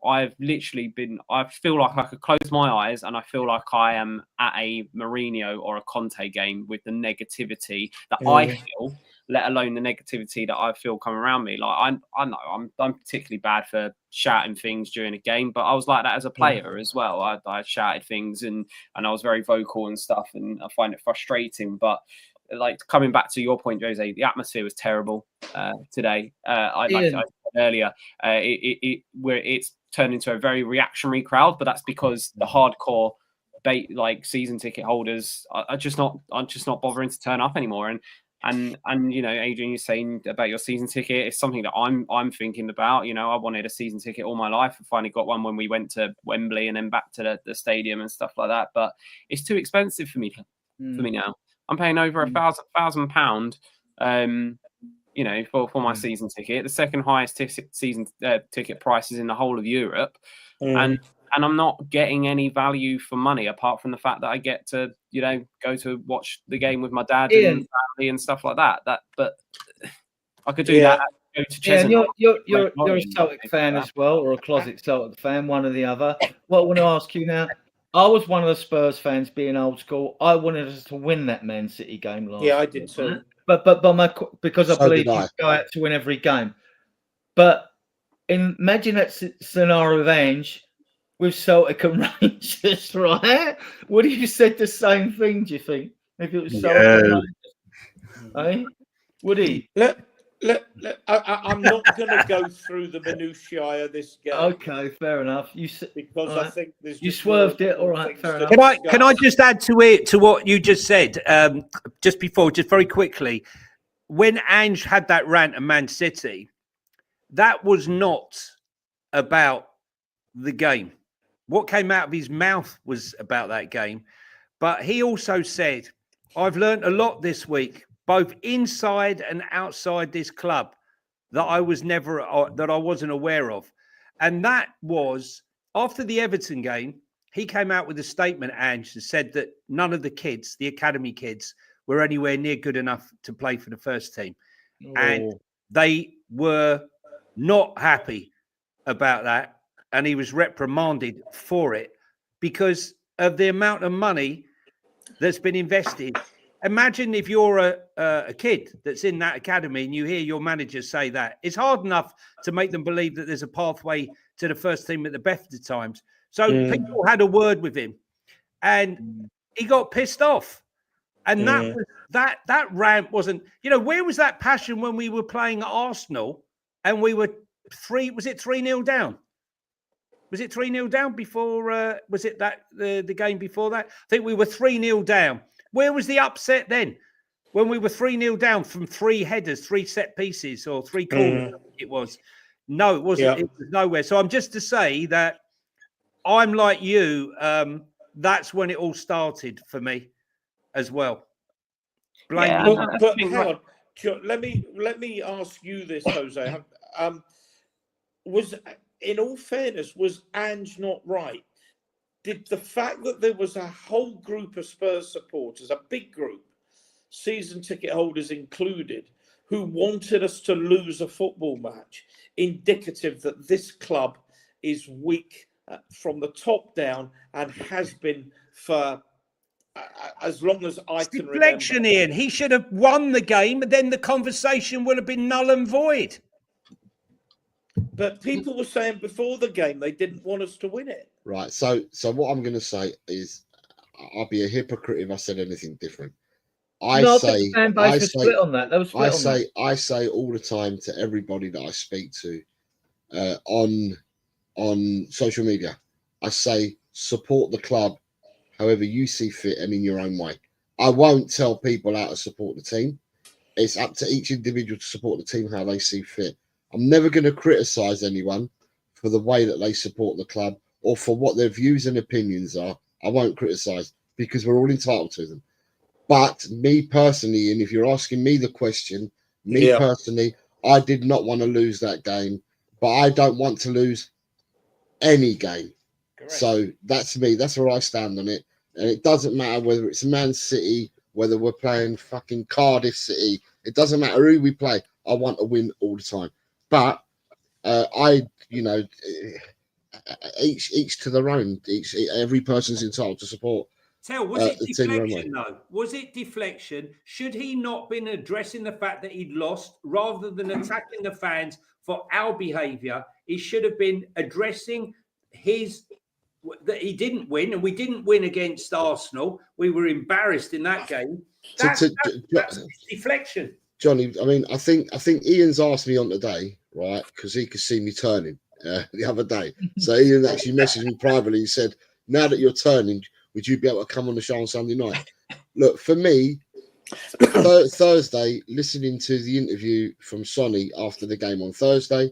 I've literally I feel like I could close my eyes and I feel like I am at a Mourinho or a Conte game with the negativity that I feel, let alone the negativity that I feel come around me. Like I know I'm particularly bad for shouting things during a game, but I was like that as a player as well. I shouted things and I was very vocal and stuff, and I find it frustrating. But like, coming back to your point, Jose, the atmosphere was terrible today. I said earlier, it's turned into a very reactionary crowd, but that's because the hardcore season ticket holders are just not bothering to turn up anymore. And Adrian, you're saying about your season ticket. It's something that I'm thinking about. I wanted a season ticket all my life. I finally got one when we went to Wembley and then back to the stadium and stuff like that. But it's too expensive for me now. I'm paying over £1,000, for my season ticket, the second highest season ticket prices in the whole of Europe, and I'm not getting any value for money apart from the fact that I get to, go to watch the game with my dad and family and stuff like that. But I could do Yeah. that. Go to Yeah, and Cheshunt. you're a Celtic fan as well, or a closet Celtic fan, one or the other. What I want to ask you now, I was one of the Spurs fans, being old school. I wanted us to win that Man City game last. Yeah, I did year, too. right? But because I So believe did you I. go out to win every game. But imagine that scenario of Ange with Celtic and Rangers, right? Would you have said the same thing? Do you think if it was Celtic and Rangers? Eh? Would he? I'm not going to go through the minutiae of this game. Okay, fair enough. Because all I right. think there's You just swerved more it. All right, things fair to enough. Can I discuss. just add to it to what you just said just before, just very quickly? When Ange had that rant at Man City, that was not about the game. What came out of his mouth was about that game. But he also said, I've learned a lot this week, both inside and outside this club, that I wasn't aware of. And that was after the Everton game. He came out with a statement, Ange, and said that none of the kids, the academy kids, were anywhere near good enough to play for the first team. And they were not happy about that. And he was reprimanded for it because of the amount of money that's been invested. Imagine if you're a kid that's in that academy and you hear your manager say that. It's hard enough to make them believe that there's a pathway to the first team at the best of times. So people had a word with him and he got pissed off. And that rant wasn't, where was that passion when we were playing at Arsenal and we were 3-0 down? Was it 3-0 down before? Was it that the game before that? I think we were 3-0 down. Where was the upset then? When we were 3-0 down from 3 headers, 3 set pieces, or 3 corners, it was. No, it wasn't. Yeah. It was nowhere. So I'm just to say that I'm like you. That's when it all started for me as well. Yeah, But hang on, let me ask you this, Jose. Was, in all fairness, was Ange not right? Did the fact that there was a whole group of Spurs supporters, a big group, season ticket holders included, who wanted us to lose a football match, indicative that this club is weak from the top down and has been for as long as I can deflection, remember? Ian. He should have won the game, and then the conversation would have been null and void. But people were saying before the game they didn't want us to win it. Right. So what I'm going to say is, I'll be a hypocrite if I said anything different. I say split on that. They were split on that. I say all the time to everybody that I speak to on social media, I say support the club however you see fit and in your own way. I won't tell people how to support the team. It's up to each individual to support the team how they see fit. I'm never going to criticize anyone for the way that they support the club or for what their views and opinions are. I won't criticize because we're all entitled to them. But me personally, and if you're asking me the question, personally, I did not want to lose that game, but I don't want to lose any game. Correct. So that's me. That's where I stand on it. And it doesn't matter whether it's Man City, whether we're playing fucking Cardiff City. It doesn't matter who we play. I want to win all the time. But each to their own. Every person's entitled to support. Was it deflection, though? Was it deflection? Should he not been addressing the fact that he'd lost rather than attacking the fans for our behaviour? He should have been addressing that he didn't win, and we didn't win against Arsenal. We were embarrassed in that game. That's deflection. Johnny, I mean, I think Ian's asked me on today, right, because he could see me turning the other day. So Ian actually messaged me privately. He said, now that you're turning, would you be able to come on the show on Sunday night? Look, for me, Thursday, listening to the interview from Sonny after the game on Thursday,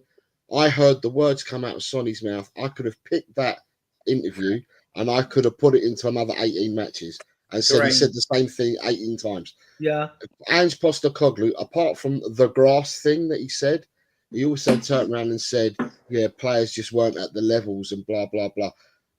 I heard the words come out of Sonny's mouth. I could have picked that interview and I could have put it into another 18 matches and said he said the same thing 18 times. Yeah. Ange Postecoglou, apart from the grass thing that he said, he also turned around and said, yeah, players just weren't at the levels and blah, blah, blah.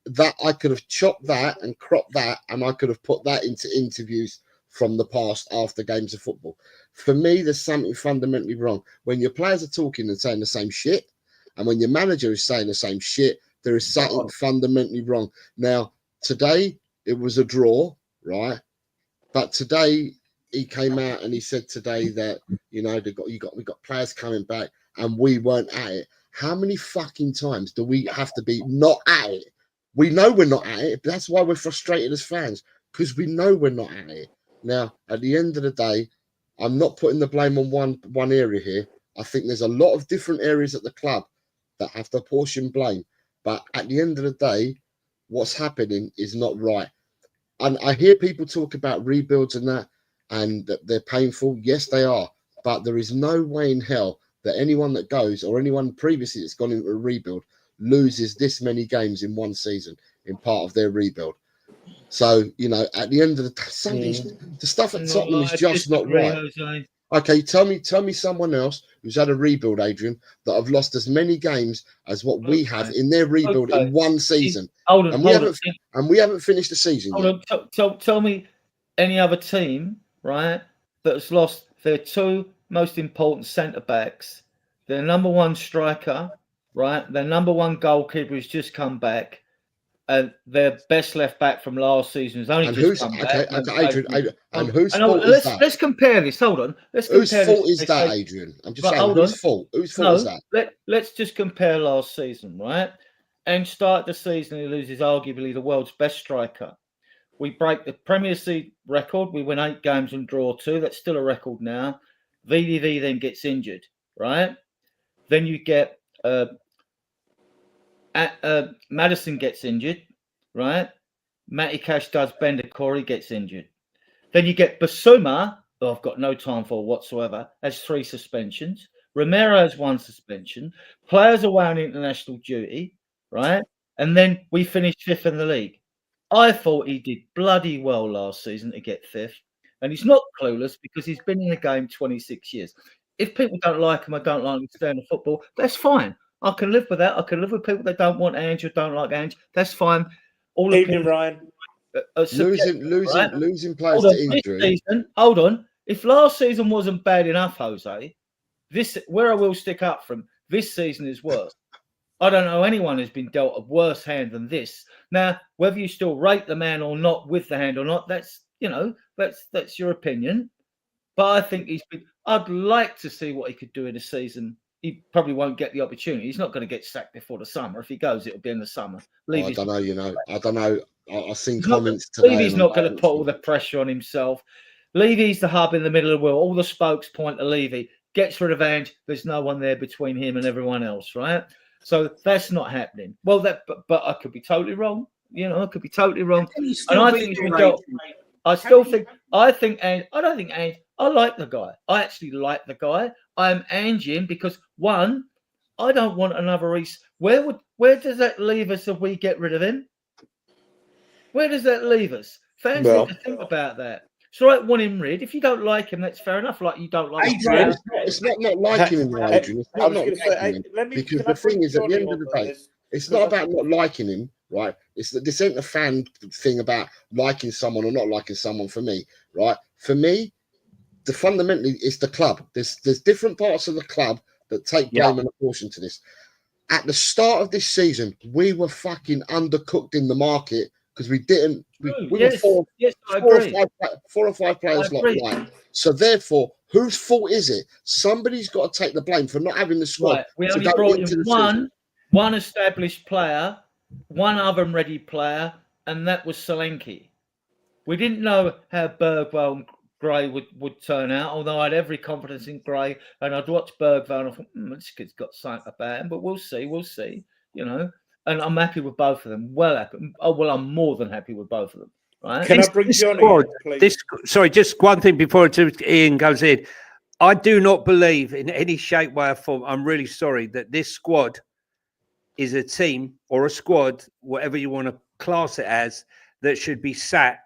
That I could have chopped that and cropped that and I could have put that into interviews from the past after games of football. For me, there's something fundamentally wrong. When your players are talking and saying the same shit, and when your manager is saying the same shit, there is something fundamentally wrong. Now, today, it was a draw, right? But today, he came out and he said today that, you know, we got players coming back and we weren't at it. How many fucking times do we have to be not at it? We know we're not at it. But that's why we're frustrated as fans, because we know we're not at it. Now, at the end of the day, I'm not putting the blame on one area here. I think there's a lot of different areas at the club that have to portion blame. But at the end of the day, what's happening is not right. And I hear people talk about rebuilds and that, and that they're painful. Yes, they are. But there is no way in hell that anyone that goes, or anyone previously that's gone into a rebuild, loses this many games in one season in part of their rebuild. So, you know, at the end of the day, the stuff at Tottenham is just not right. Jose. Okay, tell me someone else who's had a rebuild, Adrian, that have lost as many games as what we have in their rebuild in one season. And we haven't finished the season yet. Tell me any other team, right, that has lost their two most important centre backs, their number one striker, right, their number one goalkeeper who's just come back, and their best left back from last season has only just come back. Adrian, and whose fault is that? Let's compare this. Hold on. Whose fault is that, Adrian? I'm just saying, whose fault? Whose fault is that? Let's just compare last season, right? And start the season, he loses arguably the world's best striker. We break the Premier League record. We win 8 games and draw 2. That's still a record now. VDV then gets injured, right? Then you get Maddison gets injured, right? Matty Cash does Bender Corey gets injured. Then you get Basuma, who I've got no time for whatsoever, has 3 suspensions. Romero has 1 suspension. Players away on international duty, right? And then we finished 5th in the league. I thought he did bloody well last season to get 5th. And he's not clueless because he's been in the game 26 years. If people don't like him, I don't like him staying in football, that's fine. I can live with that. I can live with people that don't want Ange or don't like Ange. That's fine. All Evening, Ryan. Losing players to injury. Hold on. If last season wasn't bad enough, Jose, where I will stick up from, this season is worse. I don't know anyone who's been dealt a worse hand than this. Now, whether you still rate the man or not with the hand or not, that's your opinion. But I think I'd like to see what he could do in a season. He probably won't get the opportunity. He's not going to get sacked before the summer. If he goes, it'll be in the summer. I don't know. I don't know. I've seen comments today. Levy's not going to put all the pressure on himself. Levy's the hub in the middle of the world. All the spokes point to Levy. Gets rid of Ange. There's no one there between him and everyone else, right? So that's not happening. Well, but I could be totally wrong. You know, I could be totally wrong. And I think he's been dealt. I think Ange. I don't think Ange. I like the guy. I actually like the guy. I'm Angeing because, one, I don't want another Reece. Where does that leave us if we get rid of him? Where does that leave us? Fans need to think about that. It's all right, want him rid. If you don't like him, that's fair enough. Like you don't like Adrian. It's not liking him, Adrian. It's not liking him. Because the thing is, at the end of the day, it's not about not liking him, right? It's this ain't a fan thing about liking someone or not liking someone for me, right? For me, fundamentally, it's the club. There's different parts of the club that take blame and apportion to this. At the start of this season, we were fucking undercooked in the market because we didn't. We were four or five players like. So therefore, whose fault is it? Somebody's got to take the blame for not having the squad. Right. We only brought in one established player, one oven-ready player, and that was Solanke. We didn't know how Bergwall and Gray would turn out, although I had every confidence in Gray, and I'd watched Bergwall and I thought, this kid's got something about him, but we'll see, you know. And I'm happy with both of them. I'm more than happy with both of them. Right? Can I bring Johnny in, please? Sorry, just one thing before Ian goes in. I do not believe in any shape, way, or form. I'm really sorry that this squad is a team or a squad, whatever you want to class it as, that should be sat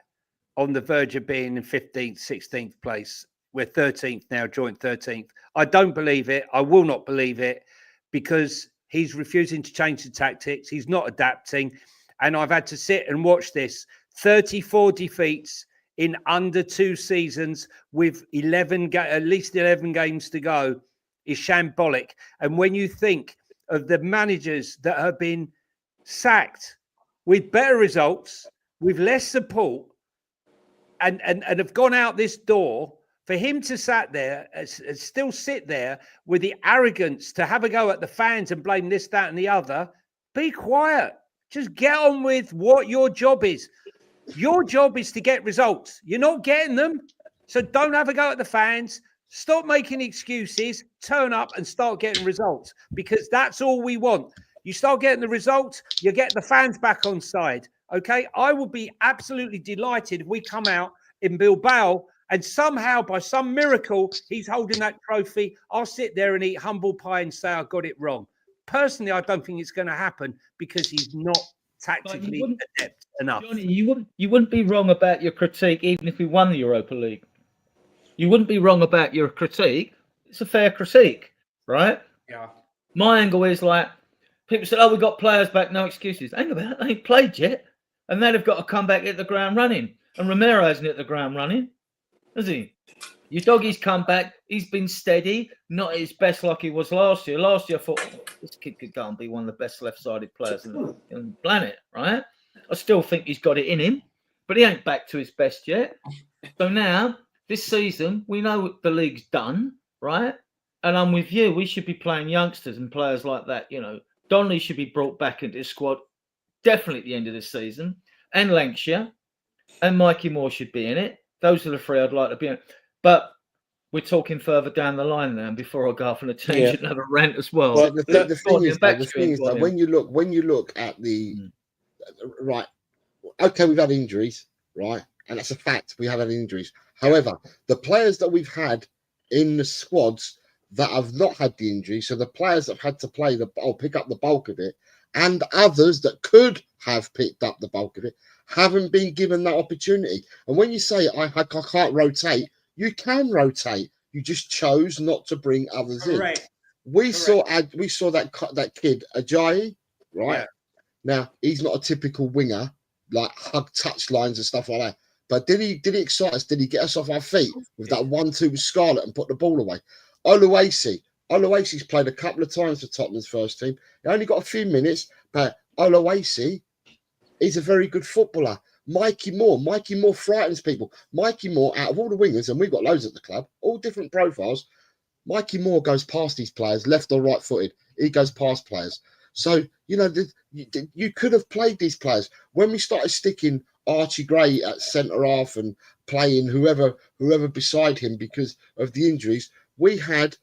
on the verge of being in 15th, 16th place. We're 13th now, joint 13th. I don't believe it. I will not believe it because he's refusing to change the tactics. He's not adapting. And I've had to sit and watch this. 34 defeats in under 2 seasons with at least 11 games to go is shambolic. And when you think of the managers that have been sacked with better results, with less support, and have gone out this door, for him to still sit there with the arrogance to have a go at the fans and blame this, that, and the other, be quiet. Just get on with what your job is. Your job is to get results. You're not getting them, so don't have a go at the fans. Stop making excuses, turn up and start getting results, because that's all we want. You start getting the results, you get the fans back on side. Okay, I would be absolutely delighted if we come out in Bilbao and somehow, by some miracle, he's holding that trophy. I'll sit there and eat humble pie and say I got it wrong. Personally, I don't think it's going to happen because he's not tactically adept enough. Johnny, you wouldn't be wrong about your critique, even if we won the Europa League. You wouldn't be wrong about your critique. It's a fair critique, right? Yeah. My angle is like, people said, "Oh, we got players back, no excuses." Hang about, they ain't played yet, and they've got to come back, hit the ground running. And Romero hasn't hit the ground running, has he? Your doggy's come back. He's been steady, not at his best like he was last year. Last year, I thought, this kid could go and be one of the best left-sided players on the planet, right? I still think he's got it in him, but he ain't back to his best yet. So now, this season, we know the league's done, right? And I'm with you. We should be playing youngsters and players like that. You know, Donnelly should be brought back into the squad, definitely at the end of this season, and Lancashire, and Mikey Moore should be in it. Those are the three I'd like to be in. But we're talking further down the line now. And before I go off on a tangent and have a rant as well. But the thing is that when you look at the right, okay, we've had injuries, right, and that's a fact. We have had injuries. However, the players that we've had in the squads that have not had the injury, so the players that have had to pick up the bulk of it, and others that could have picked up the bulk of it, haven't been given that opportunity. And when you say I can't rotate, you can rotate. You just chose not to bring others in. We saw that kid Ajayi, right? Yeah. Now he's not a typical winger, like hug touch lines and stuff like that. But did he excite us? Did he get us off our feet with that 1-2 with Scarlett and put the ball away? Oluwase's played a couple of times for Tottenham's first team. He only got a few minutes, but Oluwase is a very good footballer. Mikey Moore frightens people. Mikey Moore, out of all the wingers, and we've got loads at the club, all different profiles, Mikey Moore goes past these players, left or right footed. He goes past players. So, you know, you could have played these players. When we started sticking Archie Gray at centre half and playing whoever beside him because of the injuries, we had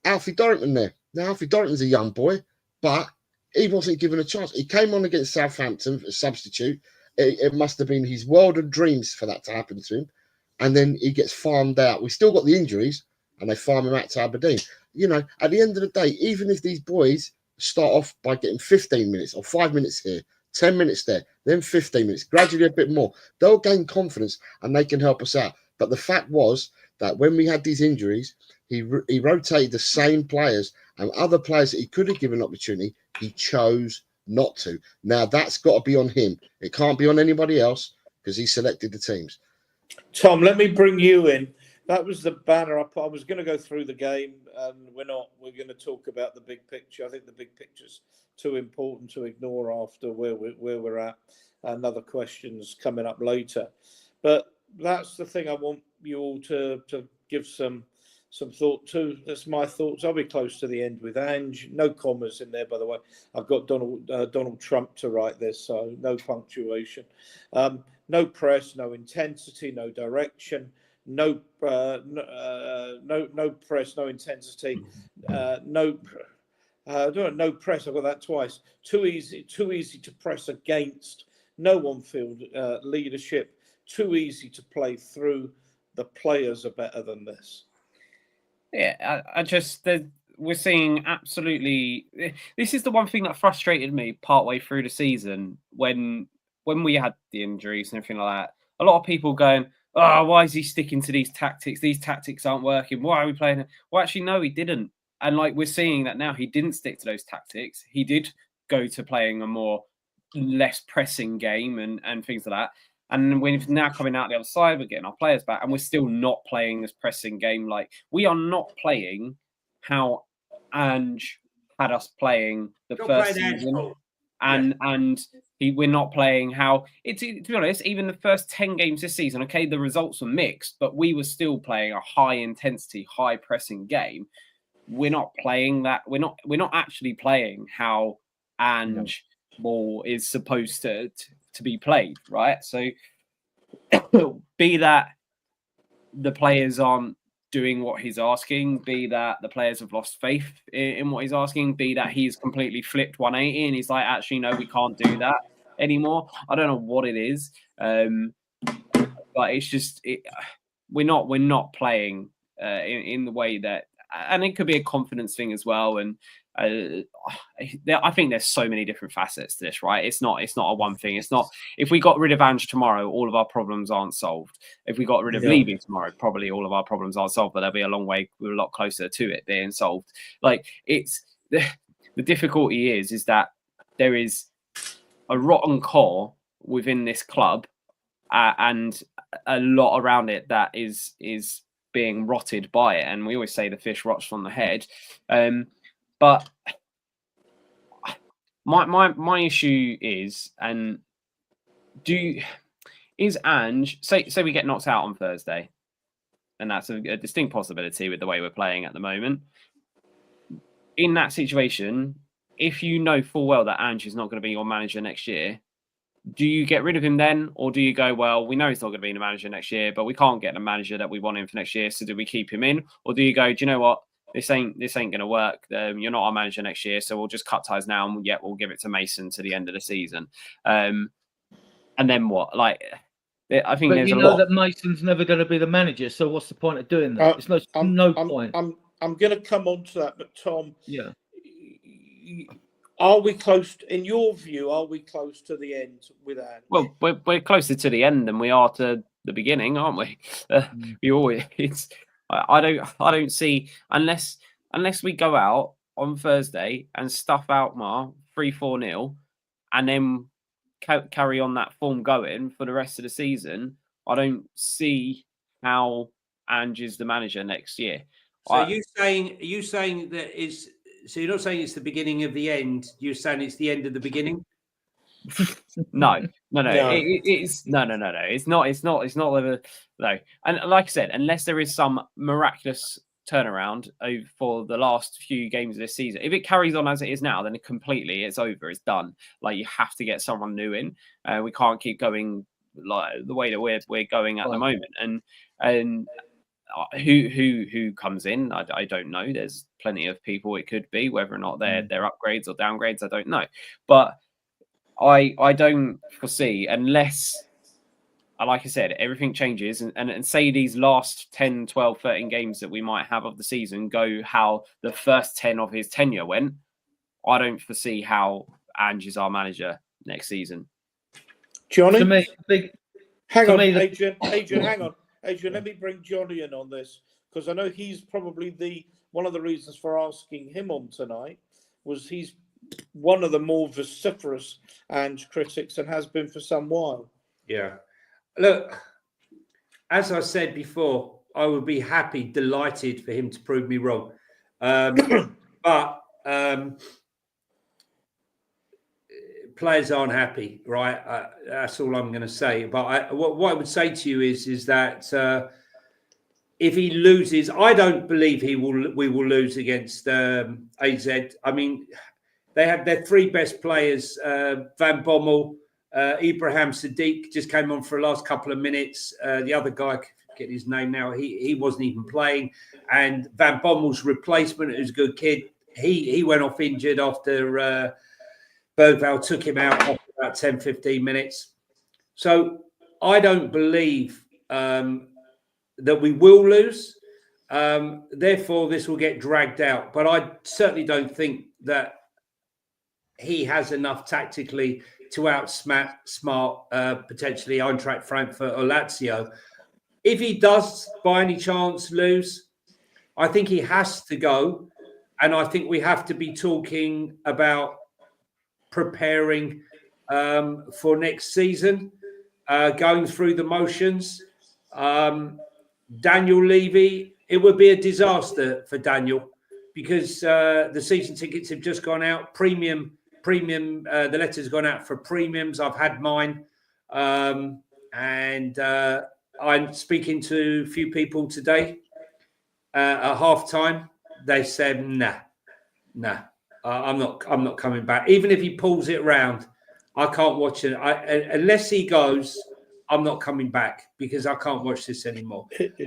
Alfie Dorrington there. Now, Alfie Dorrington's a young boy, but he wasn't given a chance. He came on against Southampton as substitute. It must have been his world of dreams for that to happen to him. And then he gets farmed out. We still got the injuries, and they farm him out to Aberdeen. You know, at the end of the day, even if these boys start off by getting 15 minutes or 5 minutes here, 10 minutes there, then 15 minutes, gradually a bit more, they'll gain confidence and they can help us out. But the fact was that when we had these injuries, he rotated the same players, and other players that he could have given opportunity, he chose not to. Now that's got to be on him. It can't be on anybody else because he selected the teams. Tom, let me bring you in. That was the banner up. I was going to go through the game, and we're not. We're going to talk about the big picture. I think the big picture's too important to ignore after where we're at. And other questions coming up later. But that's the thing I want you all to give some thought to. That's my thoughts. I'll be close to the end with Ange. No commas in there, by the way. I've got Donald Trump to write this, so no punctuation. No press, no intensity, no direction. No press, no intensity. No press. I've got that twice. Too easy to press against. No on-field leadership. Too easy to play through. The players are better than this. Yeah, we're seeing absolutely. This is the one thing that frustrated me partway through the season when we had the injuries and everything like that. A lot of people going, "Oh, why is he sticking to these tactics? These tactics aren't working. Why are we playing?" Well, actually, no, he didn't. And like we're seeing that now, he didn't stick to those tactics. He did go to playing a more less pressing game and things like that. And we're now coming out the other side, we're getting our players back, and we're still not playing this pressing game. Like, we are not playing how Ange had us playing the first season. And we're not playing how to be honest, even the first 10 games this season, okay, the results were mixed, but we were still playing a high intensity, high pressing game. We're not playing that. We're not actually playing how Ange ball is supposed to be played, right? So be that the players aren't doing what he's asking, be that the players have lost faith in what he's asking, be that he's completely flipped 180 and he's like, actually, no, we can't do that anymore. I don't know what it is, but it's just we're not playing in the way that, and it could be a confidence thing as well. And I think there's so many different facets to this, right? It's not a one thing. It's not, if we got rid of Ange tomorrow, all of our problems aren't solved. If we got rid of Levy tomorrow, probably all of our problems aren't solved, but they'll be a long way, we're a lot closer to it being solved. Like, it's the difficulty is that there is a rotten core within this club, and a lot around it that is being rotted by it. And we always say the fish rots from the head. But my issue is, and is Ange, say we get knocked out on Thursday, and that's a distinct possibility with the way we're playing at the moment. In that situation, if you know full well that Ange is not going to be your manager next year, do you get rid of him then, or do you go, well, we know he's not going to be the manager next year, but we can't get the manager that we want him for next year, so do we keep him in? Or do you go, do you know what? This ain't going to work. You're not our manager next year, so we'll just cut ties now, and we'll give it to Mason to the end of the season. And then what? Like, I think there's a lot. That Mason's never going to be the manager, so what's the point of doing that? It's no point. I'm going to come on to that, but Tom, yeah, are we close? In your view, are we close to the end with Ange? Well, we're closer to the end than we are to the beginning, aren't we? We always. I don't see, unless we go out on Thursday and stuff out 3-4-0, and then carry on that form going for the rest of the season. I don't see how Ange is the manager next year. So are you saying that is? So you're not saying it's the beginning of the end. You're saying it's the end of the beginning. No. It's no. It's not. No. And like I said, unless there is some miraculous turnaround for the last few games of this season, if it carries on as it is now, then it's over. It's done. Like, you have to get someone new in. We can't keep going like the way that we're going at the moment. And who comes in? I don't know. There's plenty of people it could be. Whether or not they're upgrades or downgrades, I don't know. But I don't foresee, unless, like I said, everything changes and say these last 10, 12, 13 games that we might have of the season go how the first 10 of his tenure went. I don't foresee how Ange is our manager next season. Johnny? To me, Adrian, hang on. Adrian, let me bring Johnny in on this, because I know he's probably one of the reasons for asking him on tonight was he's one of the more vociferous Ange critics and has been for some while. Yeah. Look, as I said before, I would be happy, delighted for him to prove me wrong. But players aren't happy, right? That's all I'm going to say. But what I would say to you is that if he loses, I don't believe we will lose against AZ. I mean, they have their three best players, Van Bommel, Ibrahim Sadiq just came on for the last couple of minutes. The other guy, I forget his name now, he wasn't even playing. And Van Bommel's replacement, who's a good kid, he went off injured after Bergvall took him out after about 10, 15 minutes. So I don't believe that we will lose. Therefore, this will get dragged out. But I certainly don't think that he has enough tactically to outsmart potentially Eintracht Frankfurt or Lazio. If he does, by any chance, lose, I think he has to go. And I think we have to be talking about preparing for next season. going through the motions. Daniel Levy, it would be a disaster for Daniel because the season tickets have just gone out. Premium. The letter's gone out for premiums. I've had mine, and I'm speaking to a few people today at half time. They said, nah, I'm not coming back. Even if he pulls it round, I can't watch it. Unless he goes, I'm not coming back because I can't watch this anymore.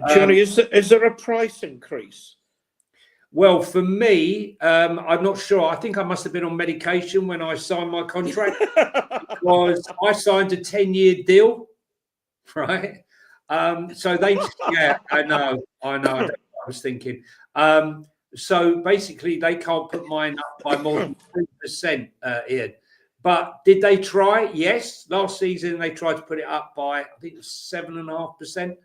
Johnny, is there a price increase? Well, for me, I'm not sure. I think I must have been on medication when I signed my contract because I signed a 10-year deal, right? So they, yeah, I know. That's what I was thinking. So basically, they can't put mine up by more than 3%, Ian. But did they try? Yes. Last season, they tried to put it up by, I think it was 7.5%.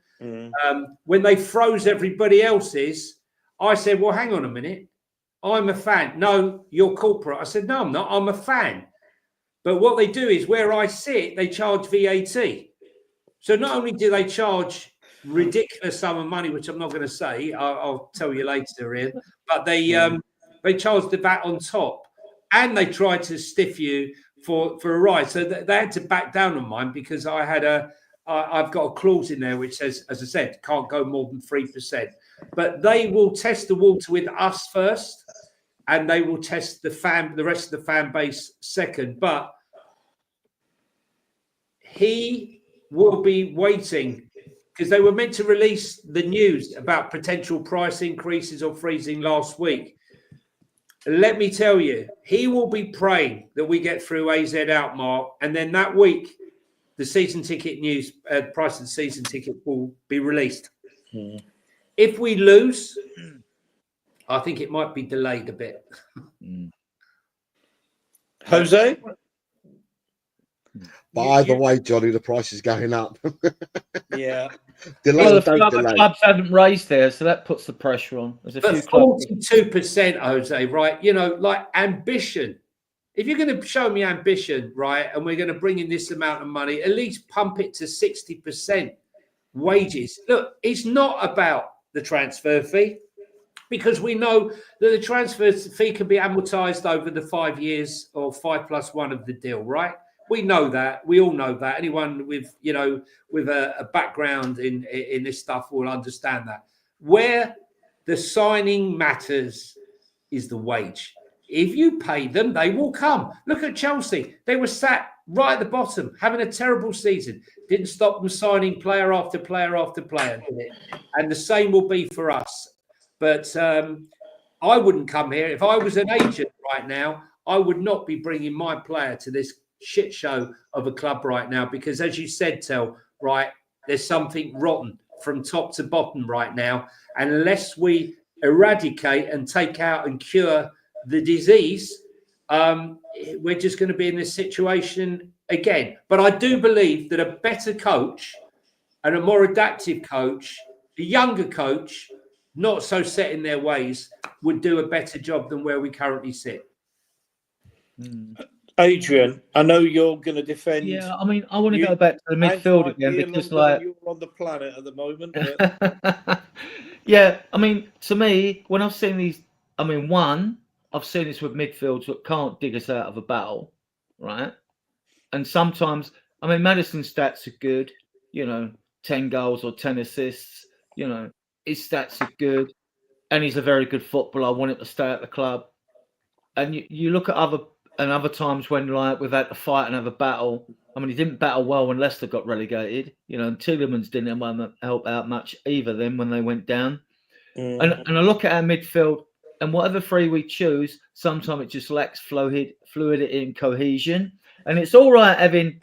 When they froze everybody else's, I said, well, hang on a minute. I'm a fan. No, you're corporate. I said, no, I'm not. I'm a fan. But what they do is where I sit, they charge VAT. So not only do they charge ridiculous sum of money, which I'm not going to say, I'll tell you later, Ian, but they charge the VAT on top. And they tried to stiff you for a ride. So they had to back down on mine because I've got a clause in there which says, as I said, can't go more than 3%. But they will test the water with us first, and they will test the rest of the fan base second. But he will be waiting because they were meant to release the news about potential price increases or freezing last week. Let me tell you, he will be praying that we get through AZ Outmark, and then that week, the season ticket news, price of the season ticket will be released. If we lose, I think it might be delayed a bit. Jose? But either way, Johnny, the price is going up. Yeah. Well, the clubs haven't raised theirs, so that puts the pressure on. There's a few clubs. 42%, Jose, right? You know, like ambition. If you're going to show me ambition, right, and we're going to bring in this amount of money, at least pump it to 60% wages. Look, it's not about the transfer fee because we know that the transfer fee can be amortized over the 5 years or 5+1 of the deal, right? We know that. We all know that. Anyone with, with a background in this stuff will understand that. Where the signing matters is the wage. If you pay them, they will come. Look at Chelsea. They were sat right at the bottom, having a terrible season. Didn't stop them signing player after player after player, did it? And the same will be for us. But I wouldn't come here. If I was an agent right now, I would not be bringing my player to this shit show of a club right now because, as you said, Tel, right, there's something rotten from top to bottom right now. And unless we eradicate and take out and cure the disease, we're just going to be in this situation again. But I do believe that a better coach and a more adaptive coach, a younger coach, not so set in their ways, would do a better job than where we currently sit. Adrian, I know you're going to defend. Yeah, I mean, I want to go back to the midfield again because, like, you're on the planet at the moment. But... yeah, I mean, to me, when I've seen these, I mean, I've seen this with midfields that can't dig us out of a battle, right? And sometimes, I mean, Maddison's stats are good, 10 goals or 10 assists, his stats are good, and he's a very good footballer. I want him to stay at the club. And you look at other times when, like, we've had to fight and have a battle. I mean, he didn't battle well when Leicester got relegated, and Tielemans didn't help out much either then when they went down. And I look at our midfield, and whatever three we choose, sometimes it just lacks fluidity and cohesion. And it's all right having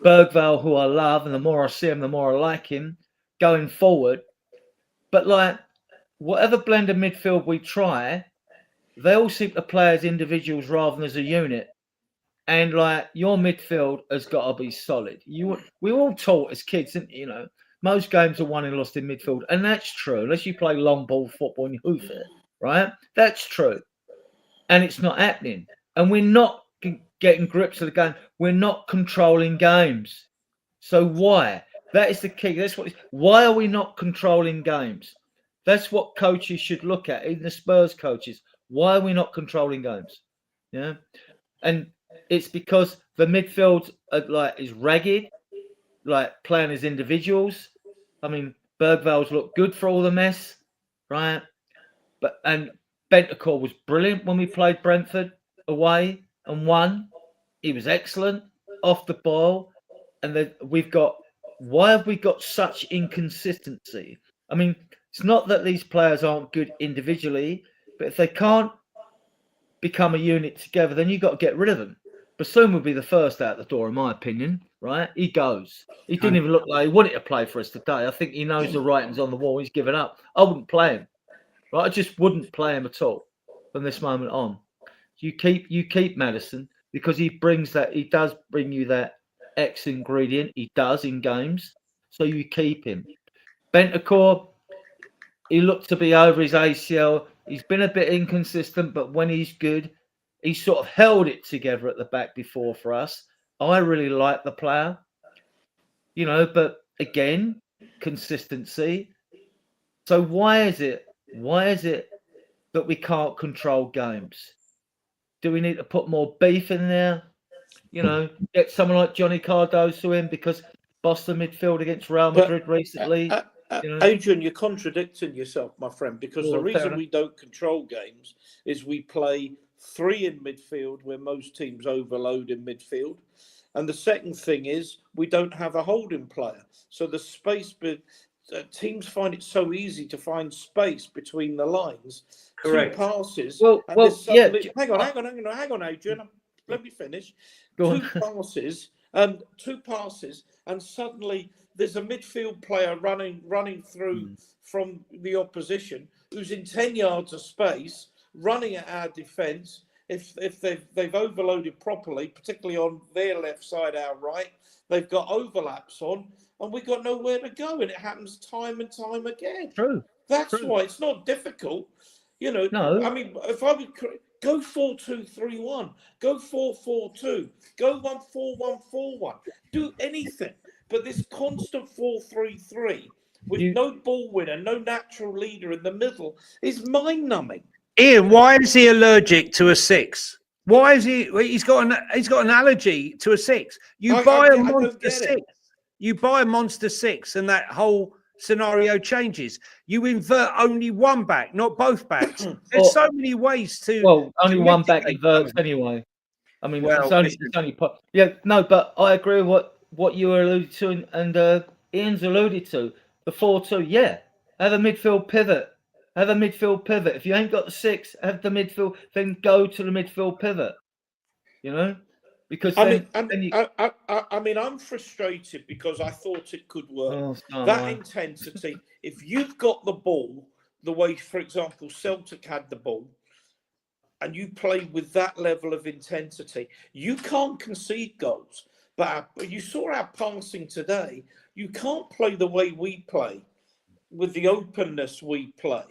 Bergvall, who I love, and the more I see him, the more I like him, going forward. But, like, whatever blend of midfield we try, they all seem to play as individuals rather than as a unit. And, like, your midfield has got to be solid. We were all taught as kids, most games are won and lost in midfield. And that's true, unless you play long ball football and you hoof it, right? That's true. And it's not happening. And we're not getting grips of the game. We're not controlling games. So why? That is the key. That's what. Why are we not controlling games? That's what coaches should look at. Even the Spurs coaches. Why are we not controlling games? Yeah, and it's because the midfield is ragged, like playing as individuals. I mean, Bergvall's looked good for all the mess, right? And Bentancur was brilliant when we played Brentford away and won. He was excellent off the ball. And then why have we got such inconsistency? I mean, it's not that these players aren't good individually, but if they can't become a unit together, then you've got to get rid of them. Bassoon would be the first out the door, in my opinion, right? He goes. He didn't even look like he wanted to play for us today. I think he knows the writing's on the wall. He's given up. I wouldn't play him. Right? I just wouldn't play him at all from this moment on. You keep Maddison because he does bring you that X ingredient. He does in games. So you keep him. Bentancur, he looked to be over his ACL. He's been a bit inconsistent, but when he's good, he sort of held it together at the back before for us. I really like the player, but again, consistency. So why is it that we can't control games? Do we need to put more beef in there? Get someone like Johnny Cardoso in because Boston midfield against Real Madrid recently. Adrian, you're contradicting yourself, my friend, because the reason we don't control games is we play 3 in midfield where most teams overload in midfield. And the second thing is we don't have a holding player. So the space, teams find it so easy to find space between the lines. Correct. 2 passes. Well, hang on, Adrian. Let me finish. Go 2 passes, and suddenly there's a midfield player running through from the opposition who's in 10 yards of space, running at our defence. If they've overloaded properly, particularly on their left side, our right, they've got overlaps on, and we've got nowhere to go, and it happens time and time again. True. That's why it's not difficult. No. I mean, if I would go 4-2-3-1, go 4-4-2, go 1-4-1-4-1, do anything. But this constant 4-3-3 with no ball winner, no natural leader in the middle is mind-numbing. Ian, why is he allergic to a 6? Why is he? He's got an allergy to a 6. You buy a monster 6. You buy a monster 6, and that whole scenario changes. You invert only one back, not both backs. There's so many ways to. Well, only one back inverts anyway. I mean, it's only. Yeah, no, but I agree with what you alluded to, and Ian's alluded to the 4-2. Yeah, have a midfield pivot. Have a midfield pivot. If you ain't got the 6, have the midfield. Then go to the midfield pivot. Because I'm frustrated because I thought it could work. Intensity. If you've got the ball, the way, for example, Celtic had the ball, and you play with that level of intensity, you can't concede goals. But you saw our passing today. You can't play the way we play, with the openness we play,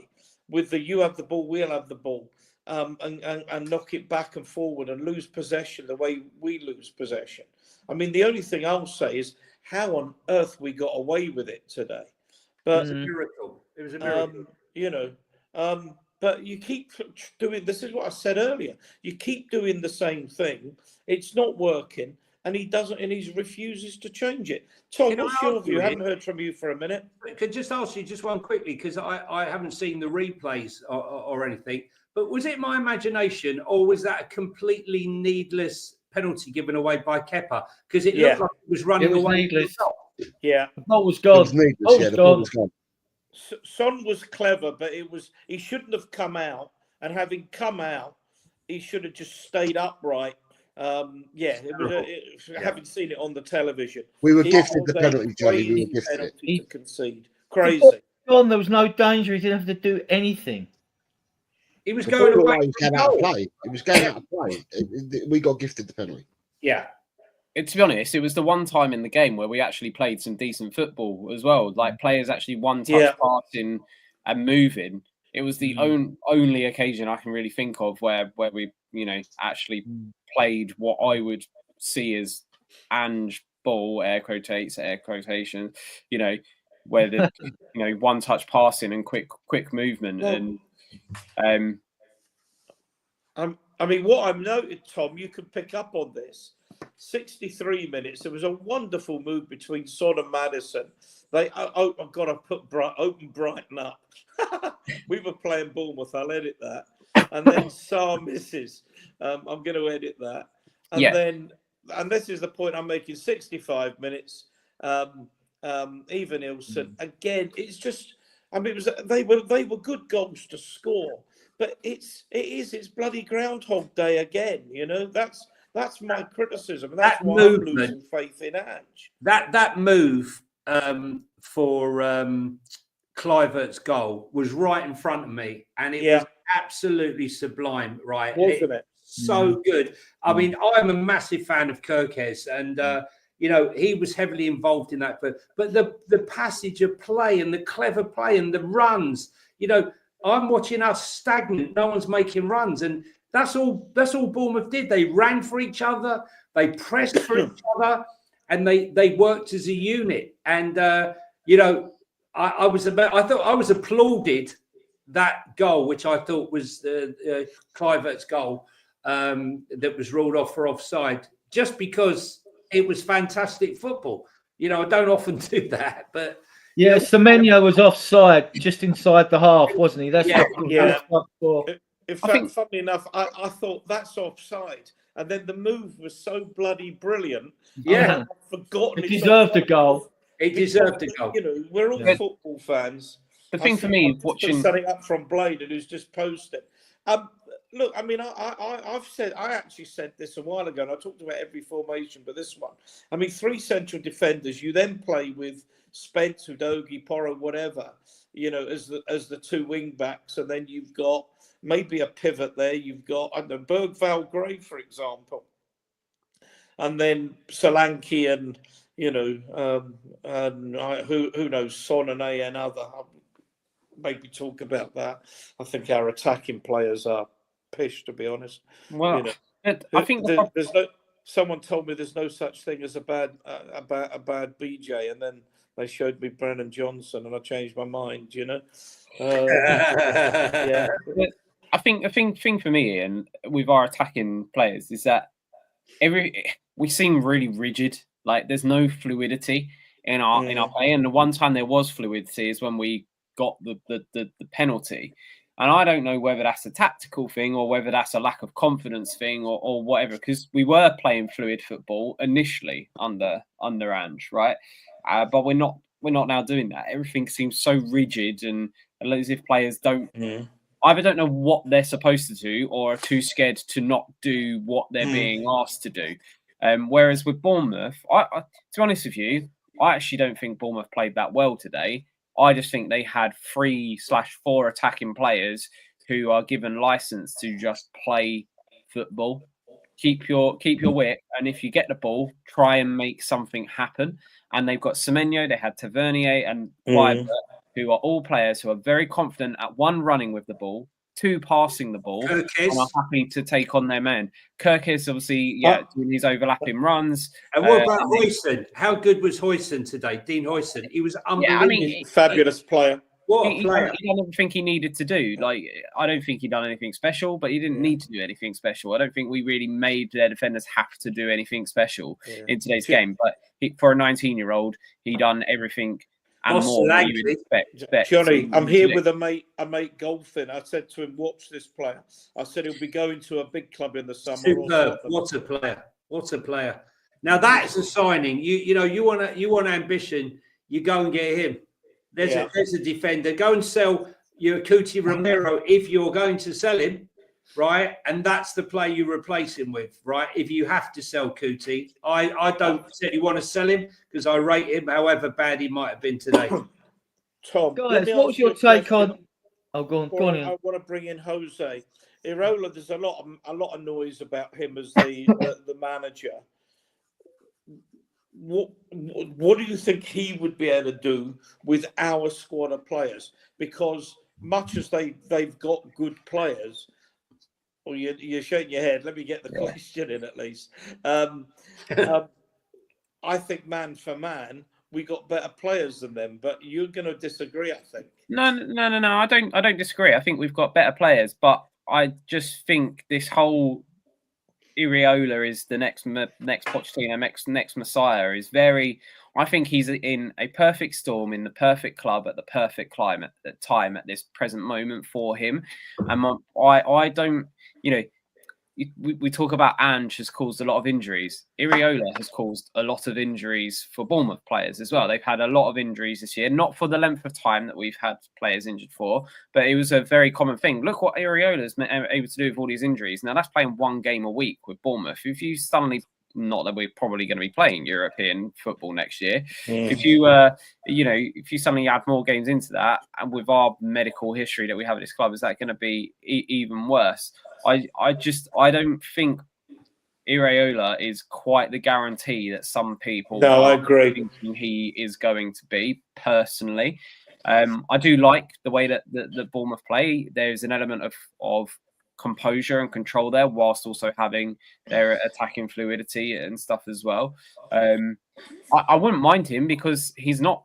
with the you have the ball, we'll have the ball. And knock it back and forward and lose possession the way we lose possession. I mean, the only thing I'll say is how on earth we got away with it today. But it was a miracle. It was a miracle. But you keep doing. This is what I said earlier. You keep doing the same thing. It's not working, and he doesn't, and he refuses to change it. Tom, what's your view? I haven't heard from you for a minute. I could just ask you just one quickly because I haven't seen the replays or anything. But was it my imagination, or was that a completely needless penalty given away by Kepa? Because it looked like it was running away. Needless. Yeah, the ball was gone. The ball was gone. Son was clever, but he shouldn't have come out. And having come out, he should have just stayed upright. Having seen it on the television, we were gifted the penalty, Johnny. We were gifted to concede. Crazy. Gone. There was no danger. He didn't have to do anything. He was going away. He came out of play. He was going out of play. We got gifted the penalty. Yeah. To be honest, it was the one time in the game where we actually played some decent football as well. Like players actually one-touch passing and moving. It was the only occasion I can really think of where we, actually played what I would see as Ange ball, air quotation, where the one touch passing and quick movement. Well, And I mean, what I've noted, Tom, you can pick up on this. 63 minutes. There was a wonderful move between Son and Maddison. I've got to open Brighton up. We were playing Bournemouth. I'll edit that. And then Sarr misses. I'm going to edit that. And then, and this is the point I'm making. 65 minutes. Even Ilson again. It's just. I mean, they were good goals to score, but it's bloody Groundhog Day again. That's my criticism. That's why I'm losing faith in Ange. That move for Kluivert's goal was right in front of me, and it was absolutely sublime, right? Wasn't it? So good. I mean, I'm a massive fan of Kirkes, and he was heavily involved in that. But the passage of play and the clever play and the runs, I'm watching us stagnant. No one's making runs, and that's all Bournemouth did. They ran for each other, they pressed for each other, and they worked as a unit. And I was applauded that goal, which I thought was Kluivert's goal that was ruled off for offside, just because it was fantastic football. I don't often do that, but Semenyo was offside just inside the half, wasn't he? That's In fact, funnily enough, I thought that's offside. And then the move was so bloody brilliant. Yeah. I've forgotten it deserved a goal. It deserved a goal. We're all football fans. The thing for me, watching setting up from Blade, who's just posted. Look, I mean, I actually said this a while ago, and I talked about every formation, but this one. I mean, 3 central defenders. You then play with Spence, Udogie, Porro, whatever. As the 2 wing backs, and then you've got maybe a pivot there. You've got Bergvall Gray, for example, and then Solanke and who knows, Son and and other. I'll maybe talk about that. I think our attacking players are pish, to be honest. Well, I think there's no. Someone told me there's no such thing as a bad BJ, and then they showed me Brennan Johnson, and I changed my mind. I think the thing for me, Ian, with our attacking players, is that we seem really rigid. Like there's no fluidity in our play, and the one time there was fluidity is when we got the penalty. And I don't know whether that's a tactical thing or whether that's a lack of confidence thing or whatever, because we were playing fluid football initially under Ange, right? But we're not now doing that. Everything seems so rigid and as if players either don't know what they're supposed to do or are too scared to not do what they're being asked to do. Whereas with Bournemouth, I to be honest with you, I actually don't think Bournemouth played that well today. I just think they had 3/4 attacking players who are given license to just play football. Keep your wit, and if you get the ball, try and make something happen. And they've got Semenyo, they had Tavernier and Kluivert, who are all players who are very confident at 1, running with the ball, 2, passing the ball, and are happy to take on their man. Kirkes, obviously, doing his overlapping runs. And what about Huijsen? How good was Huijsen today? Dean Huijsen. He was unbelievable. Fabulous player. What a player. He done everything he needed to do. Like, I don't think he done anything special, but he didn't need to do anything special. I don't think we really made their defenders have to do anything special in today's game. But for a 19-year-old, he done everything and more than you would expect. Johnny, I'm here with a mate golfing. I said to him, watch this player. I said he'll be going to a big club in the summer. Superb. What a player. What a player. Now that's a signing. You want ambition, you go and get him. There's a defender. Go and sell your Cuti Romero if you're going to sell him, right? And that's the play you replace him with, right? If you have to sell Cuti, I don't necessarily want to sell him because I rate him however bad he might have been today. Tom, guys, what was your take on? Oh, go on. I want to bring in Jose Iraola. There's a lot of noise about him as the manager. What do you think he would be able to do with our squad of players? Because much as they've got good players, or you're shaking your head. Let me get the question in at least. I I think man for man, we got better players than them. But you're going to disagree, I think. No. I don't disagree. I think we've got better players, but I just think this whole Iriola is the next Pochettino, next Messiah is very. I think he's in a perfect storm, in the perfect club, at the perfect climate at time at this present moment for him. And I don't, we talk about Ange has caused a lot of injuries. Iriola has caused a lot of injuries for Bournemouth players as well. They've had a lot of injuries this year, not for the length of time that we've had players injured for, but it was a very common thing. Look what Iriola's able to do with all these injuries. Now that's playing one game a week with Bournemouth. If you suddenly, not that we're probably going to be playing European football next year, if you if you suddenly add more games into that, and with our medical history that we have at this club, is that going to be even worse? I don't think Iriola is quite the guarantee that some people I agree. Thinking he is going to be. Personally, I do like the way that the Bournemouth play. There's an element of composure and control there, whilst also having their attacking fluidity and stuff as well. I wouldn't mind him because he's not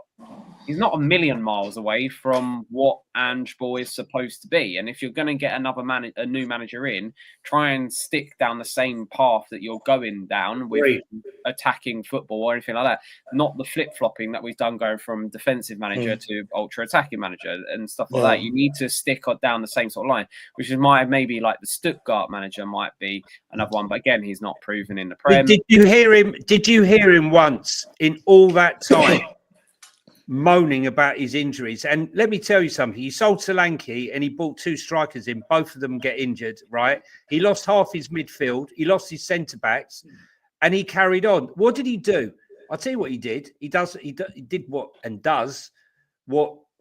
a million miles away from what Ange Ball is supposed to be. And if you're going to get a new manager in, try and stick down the same path that you're going down with attacking football or anything like that. Not the flip-flopping that we've done going from defensive manager to ultra-attacking manager and stuff like that. You need to stick down the same sort of line, which is maybe like the Stuttgart manager might be another one. But again, he's not proven in the Prem. Did you hear him once in all that time moaning about his injuries? And let me tell you something. He sold Solanke and he bought 2 strikers in. Both of them get injured, right? He lost half his midfield. He lost his centre-backs and he carried on. What did he do? I'll tell you what he did. He did what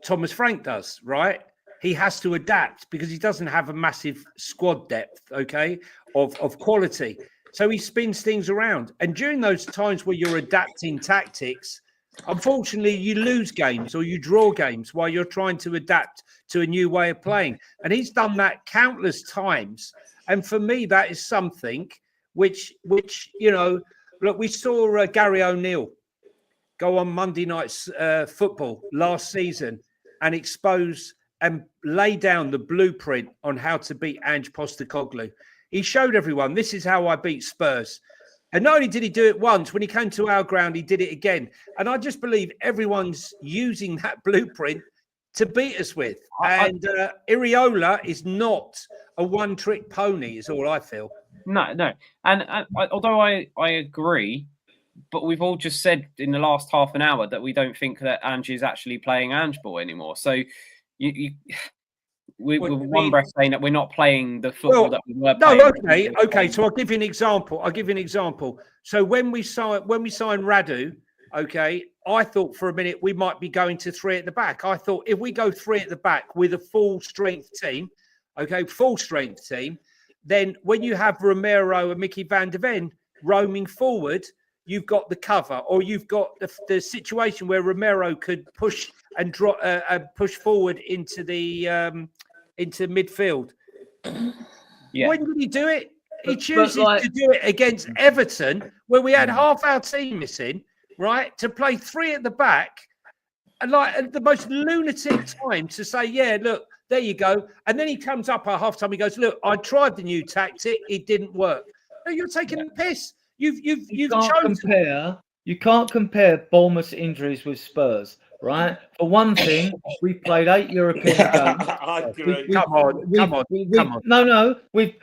Thomas Frank does, right? He has to adapt because he doesn't have a massive squad depth, okay, of quality. So he spins things around. And during those times where you're adapting tactics, unfortunately, you lose games or you draw games while you're trying to adapt to a new way of playing. And he's done that countless times. And for me, that is something which look, we saw Gary O'Neill go on Monday Night's Football last season and expose and lay down the blueprint on how to beat Ange Postecoglou. He showed everyone, this is how I beat Spurs. And not only did he do it once, when he came to our ground, he did it again. And I just believe everyone's using that blueprint to beat us with. And Iriola is not a one-trick pony, is all I feel. No. And although I agree, but we've all just said in the last half an hour that we don't think that Ange is actually playing Ange ball anymore. So we're one breath saying that we're not playing the football that we were playing. Okay. So I'll give you an example. So when we signed Radu, okay, I thought for a minute we might be going to 3 at the back. I thought if we go 3 at the back with a full strength team, then when you have Romero and Mickey van der Ven roaming forward, you've got the cover, or you've got the situation where Romero could push and drop, push forward into midfield. Yeah. When did he do it? He chooses to do it against Everton, where we had half our team missing, right? To play 3 at the back, and at the most lunatic time to say, "Yeah, look, there you go." And then he comes up at half time. He goes, "Look, I tried the new tactic; it didn't work." No, you're taking the piss. You can't compare Bournemouth's injuries with Spurs, right? For one thing, we played 8 European games. I agree. Come on. No. We've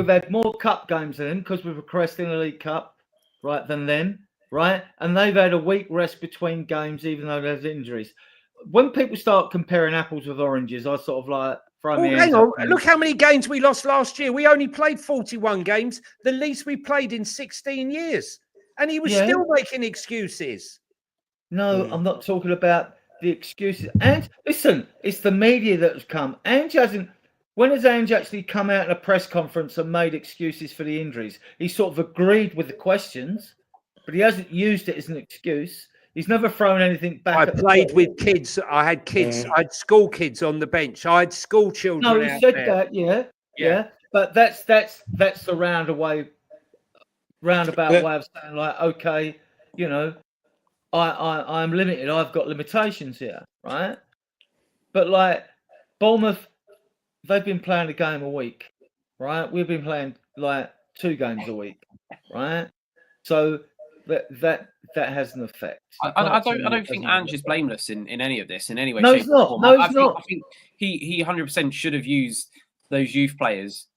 had more cup games than them because we've progressed in the League Cup, right? Than them, right? And they've had a week rest between games, even though there's injuries. When people start comparing apples with oranges, I sort of like. Hang on. Look how many games we lost last year. We only played 41 games, the least we played in 16 years. And he was still making excuses. No, I'm not talking about the excuses. And listen, it's the media that has come. When has Ange actually come out in a press conference and made excuses for the injuries? He sort of agreed with the questions, but he hasn't used it as an excuse. He's never thrown anything back. I played with kids. I had kids. I had school kids on the bench. I had school children. No, he said that. Yeah. But that's the roundabout way of saying, like, okay, you know, I'm limited. I've got limitations here, right? But like Bournemouth, they've been playing a game a week, right? We've been playing like 2 games a week, right? So that has an effect. I don't think Ange is blameless in any of this in any way, No, shape, he's or not. form. No, I he's not. think he 100% should have used those youth players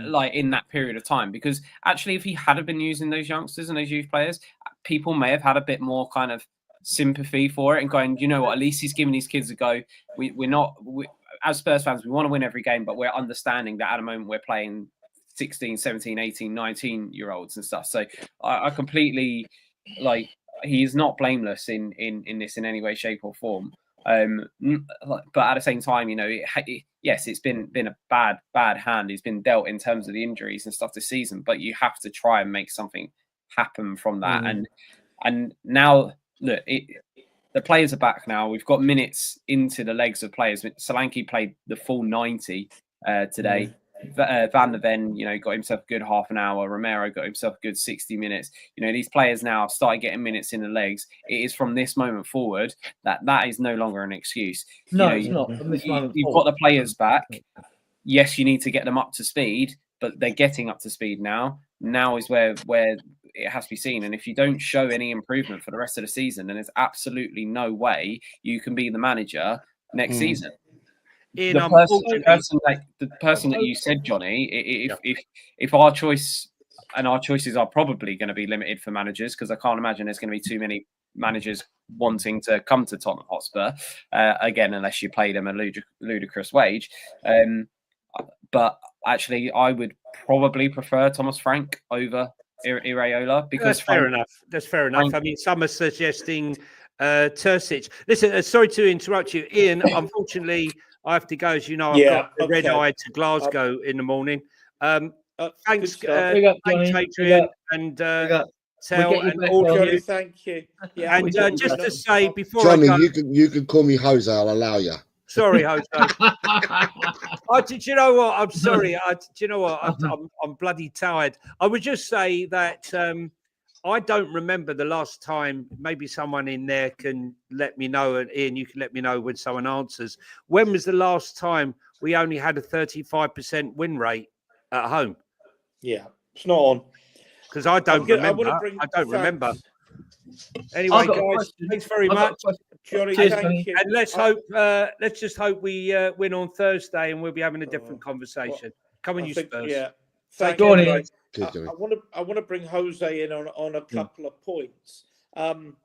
like in that period of time, because actually, if he had been using those youngsters and those youth players, people may have had a bit more kind of sympathy for it and going, you know what, at least he's giving these kids a go. We're not, as Spurs fans, we want to win every game, but we're understanding that at a moment we're playing 16, 17, 18, 19-year-olds and stuff. So I completely, like, he is not blameless in this in any way, shape, or form. But at the same time, you know, yes, it's been a bad hand. He's been dealt in terms of the injuries and stuff this season. But you have to try and make something happen from that. And now look, the players are back now. We've got minutes into the legs of players. Solanke played the full 90 today. Van der Ven, you know, got himself a good half an hour. Romero got himself a good 60 minutes. You know, these players now started getting minutes in the legs. It is from this moment forward that is no longer an excuse. No, you know, it's not. From this moment you've forward. got the players back. Yes, you need to get them up to speed, but they're getting up to speed now. Now is where it has to be seen. And if you don't show any improvement for the rest of the season, then there's absolutely no way you can be the manager next season. Ian, The person that you said, Johnny, if our choice, and our choices are probably going to be limited for managers, because I can't imagine there's going to be too many managers wanting to come to Tottenham Hotspur again, unless you pay them a ludicrous wage. But actually, I would probably prefer Thomas Frank over Iraola, because fair enough. That's fair enough. I mean, some are suggesting Terzic. Listen, sorry to interrupt you, Ian. Unfortunately, I have to go. As you know, I've got a red eye to Glasgow in the morning. Thanks, thanks, Adrian, and Tel, and all of you. Thank you. Yeah, and just to say before Johnny, I go, you can call me Jose. I'll allow you. Sorry, Jose. Do you know what? I'm sorry. Do you know what? I'm bloody tired. I would just say that I don't remember the last time. Maybe someone in there can let me know, and Ian, you can let me know when someone answers. When was the last time we only had a 35% win rate at home? Yeah, it's not on. Because I don't remember. I don't remember. Anyway, guys, thanks very much. Johnny, thank you. And let's hope. Let's just hope we win on Thursday, and we'll be having a different convetion. Come on, you Spurs. Yeah. Thank you. I want to bring Jose in on a couple of points. Darren,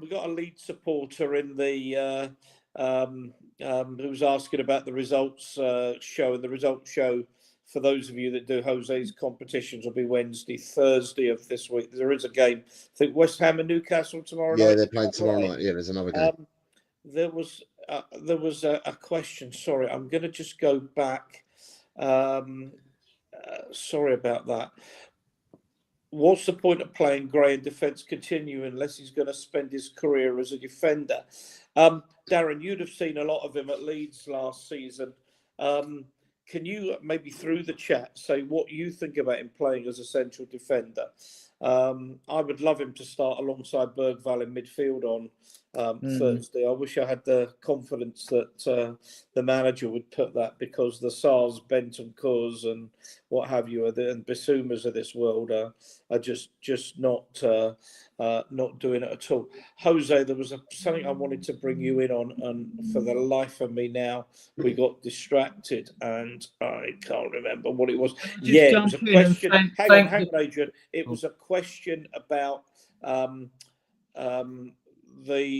we got a lead supporter in the who was asking about the results show, and the results show, for those of you that do Jose's competitions, will be Wednesday, Thursday of this week. There is a game. I think West Ham and Newcastle tomorrow night. Yeah, they're playing tomorrow night. Yeah, there's another game. There was a question. Sorry, I'm going to just go back. Sorry about that. What's the point of playing Gray in defence continue unless he's going to spend his career as a defender? Darren, you'd have seen a lot of him at Leeds last season. Can you maybe through the chat say what you think about him playing as a central defender? I would love him to start alongside Bergvall in midfield on Thursday. I wish I had the confidence that the manager would put that, because the Sars, Bentancurs and what have you, and Bissoumas of this world are just not doing it at all. Jose, there was something I wanted to bring you in on, and for the life of me now, we got distracted and I can't remember what it was. It was a question. Hang on, Adrian. It was a question about the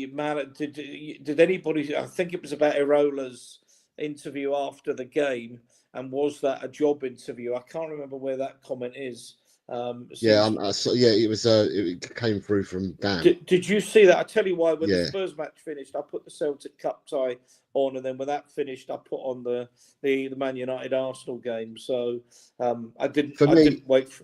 man. Did anybody? I think it was about Irola's interview after the game, and was that a job interview? I can't remember where that comment is. It was. It came through from Dan. Did you see that? I tell you why. When the Spurs match finished, I put the Celtic Cup tie on, and then when that finished, I put on the Man United Arsenal game. So I didn't wait.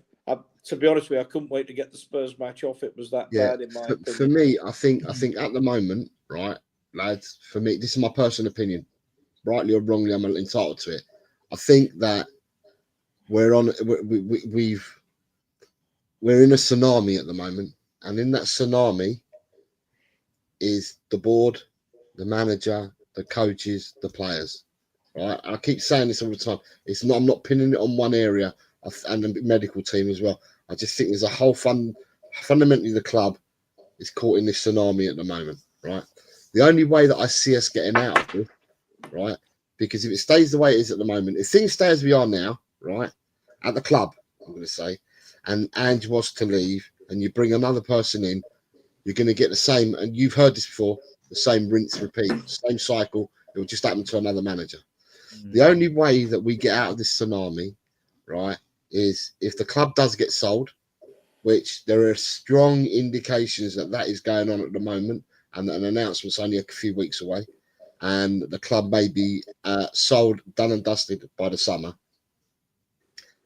To be honest with you, I couldn't wait to get the Spurs match off. It was that bad in my opinion. For me, I think at the moment, right, lads. For me, this is my personal opinion. Rightly or wrongly, I'm entitled to it. I think that we've we're in a tsunami at the moment, and in that tsunami is the board, the manager, the coaches, the players. Right? I keep saying this all the time. It's not. I'm not pinning it on one area, and the medical team as well. I just think there's a whole fundamentally the club is caught in this tsunami at the moment. Right. The only way that I see us getting out of this, right, because if it stays the way it is at the moment, if things stay as we are now, right, at the club, I'm going to say, and Ange was to leave, and you bring another person in, you're going to get the same. And you've heard this before: the same rinse, repeat, same cycle. It will just happen to another manager. The only way that we get out of this tsunami, right, is if the club does get sold, which there are strong indications that that is going on at the moment, and that an announcement's only a few weeks away, and the club may be sold, done and dusted by the summer.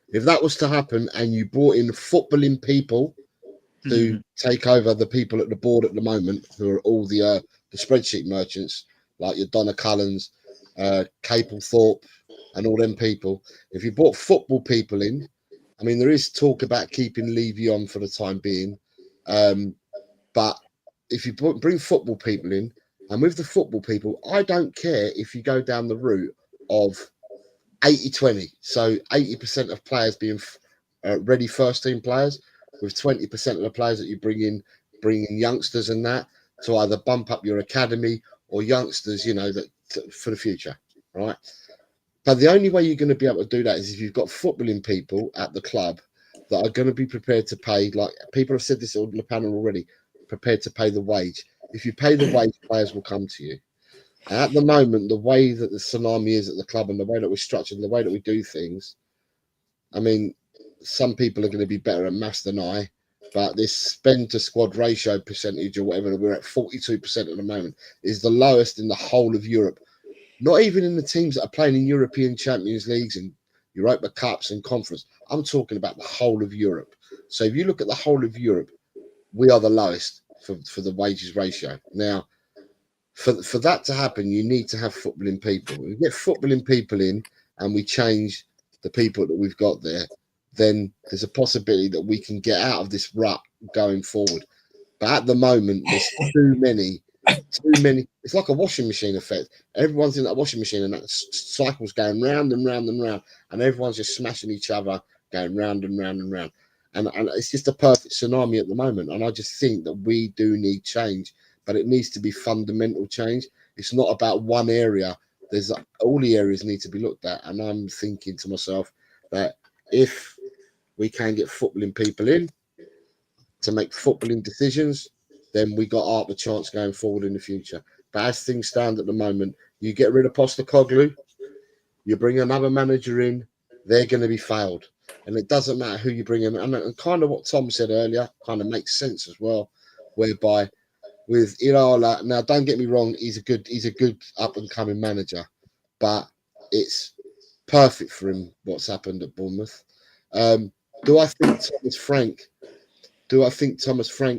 If that was to happen, and you brought in footballing people to take over the people at the board at the moment, who are all the spreadsheet merchants, like your Donna Cullens, Capelthorpe, and all them people. If you brought football people in, I mean, there is talk about keeping Levy on for the time being, but if you bring football people in, and with the football people, I don't care if you go down the route of 80-20, so 80% of players being ready first team players, with 20% of the players that you bring in youngsters and that to either bump up your academy or youngsters, you know, that for the future, right? But the only way you're going to be able to do that is if you've got footballing people at the club that are going to be prepared to pay, like people have said this on the panel already, prepared to pay the wage. If you pay the wage, players will come to you. And at the moment, the way that the tsunami is at the club and the way that we're structured and the way that we do things, I mean, some people are going to be better at maths than I, but this spend to squad ratio percentage or whatever, we're at 42% at the moment, is the lowest in the whole of Europe. Not even in the teams that are playing in European Champions Leagues and Europa Cups and Conference. I'm talking about the whole of Europe. So if you look at the whole of Europe, we are the lowest for the wages ratio. Now, for that to happen, you need to have footballing people. If we get footballing people in and we change the people that we've got there, then there's a possibility that we can get out of this rut going forward. But at the moment, there's too many. It's like a washing machine effect. Everyone's in that washing machine, and that cycle's going round and round and round, and everyone's just smashing each other, going round and round and round. And it's just a perfect tsunami at the moment. And I just think that we do need change, but it needs to be fundamental change. It's not about one area. There's all the areas need to be looked at. And I'm thinking to myself that if we can get footballing people in to make footballing decisions, then we got half a chance going forward in the future. But as things stand at the moment, you get rid of Postecoglou, you bring another manager in, they're going to be failed. And it doesn't matter who you bring in. And kind of what Tom said earlier kind of makes sense as well, whereby with Iraola, now don't get me wrong, he's a good up and coming manager, but it's perfect for him what's happened at Bournemouth. Do I think Thomas Frank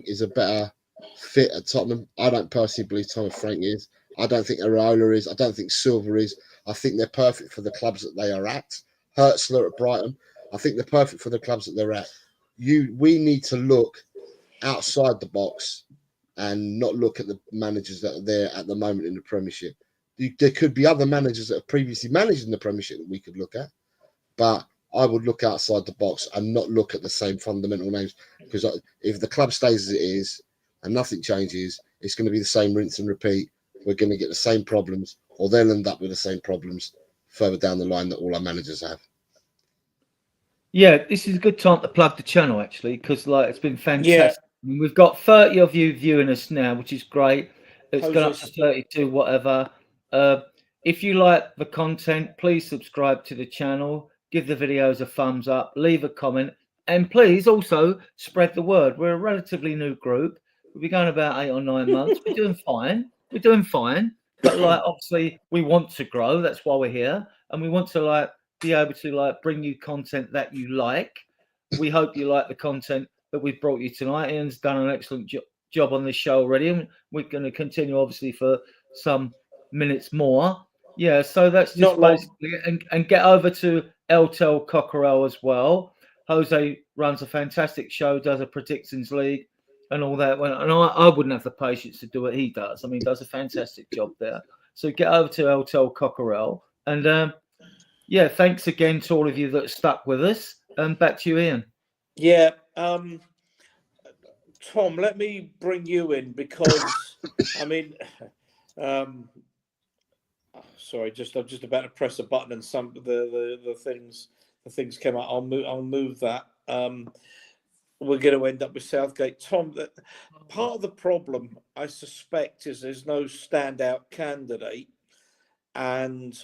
is a better fit at Tottenham? I don't personally believe Thomas Frank is. I don't think Iraola is. I don't think Silva is. I think they're perfect for the clubs that they are at. Hertzler at Brighton, I think they're perfect for the clubs that they're at. We need to look outside the box and not look at the managers that are there at the moment in the Premiership. There could be other managers that have previously managed in the Premiership that we could look at, but I would look outside the box and not look at the same fundamental names, because if the club stays as it is and nothing changes, it's going to be the same rinse and repeat. We're going to get the same problems, or they'll end up with the same problems further down the line that all our managers have. Yeah, this is a good time to plug the channel, actually, because like it's been fantastic. Yeah. I mean, we've got 30 of you viewing us now, which is great. It's gone up to Jose. 32, whatever. If you like the content, please subscribe to the channel, give the videos a thumbs up, leave a comment, and please also spread the word. We're a relatively new group. We've been going about 8 or 9 months. We're doing fine. We're doing fine. But like, obviously, we want to grow. That's why we're here, and we want to like be able to like bring you content that you like. We hope you like the content that we've brought you tonight. Ian's done an excellent job on this show already, and we're going to continue obviously for some minutes more. Yeah, so that's just basically and get over to Eltel Cockerell as well. Jose runs a fantastic show, does a predictions league and all that. And I wouldn't have the patience to do what he does. I mean, he does a fantastic job there. So get over to Hotel Cockerel. And yeah, thanks again to all of you that stuck with us. And back to you, Ian. Yeah. Tom, let me bring you in because, I mean, sorry, I'm just about to press a button and some the things came out. I'll move that. We're going to end up with Southgate. Tom, part of the problem I suspect is there's no standout candidate, and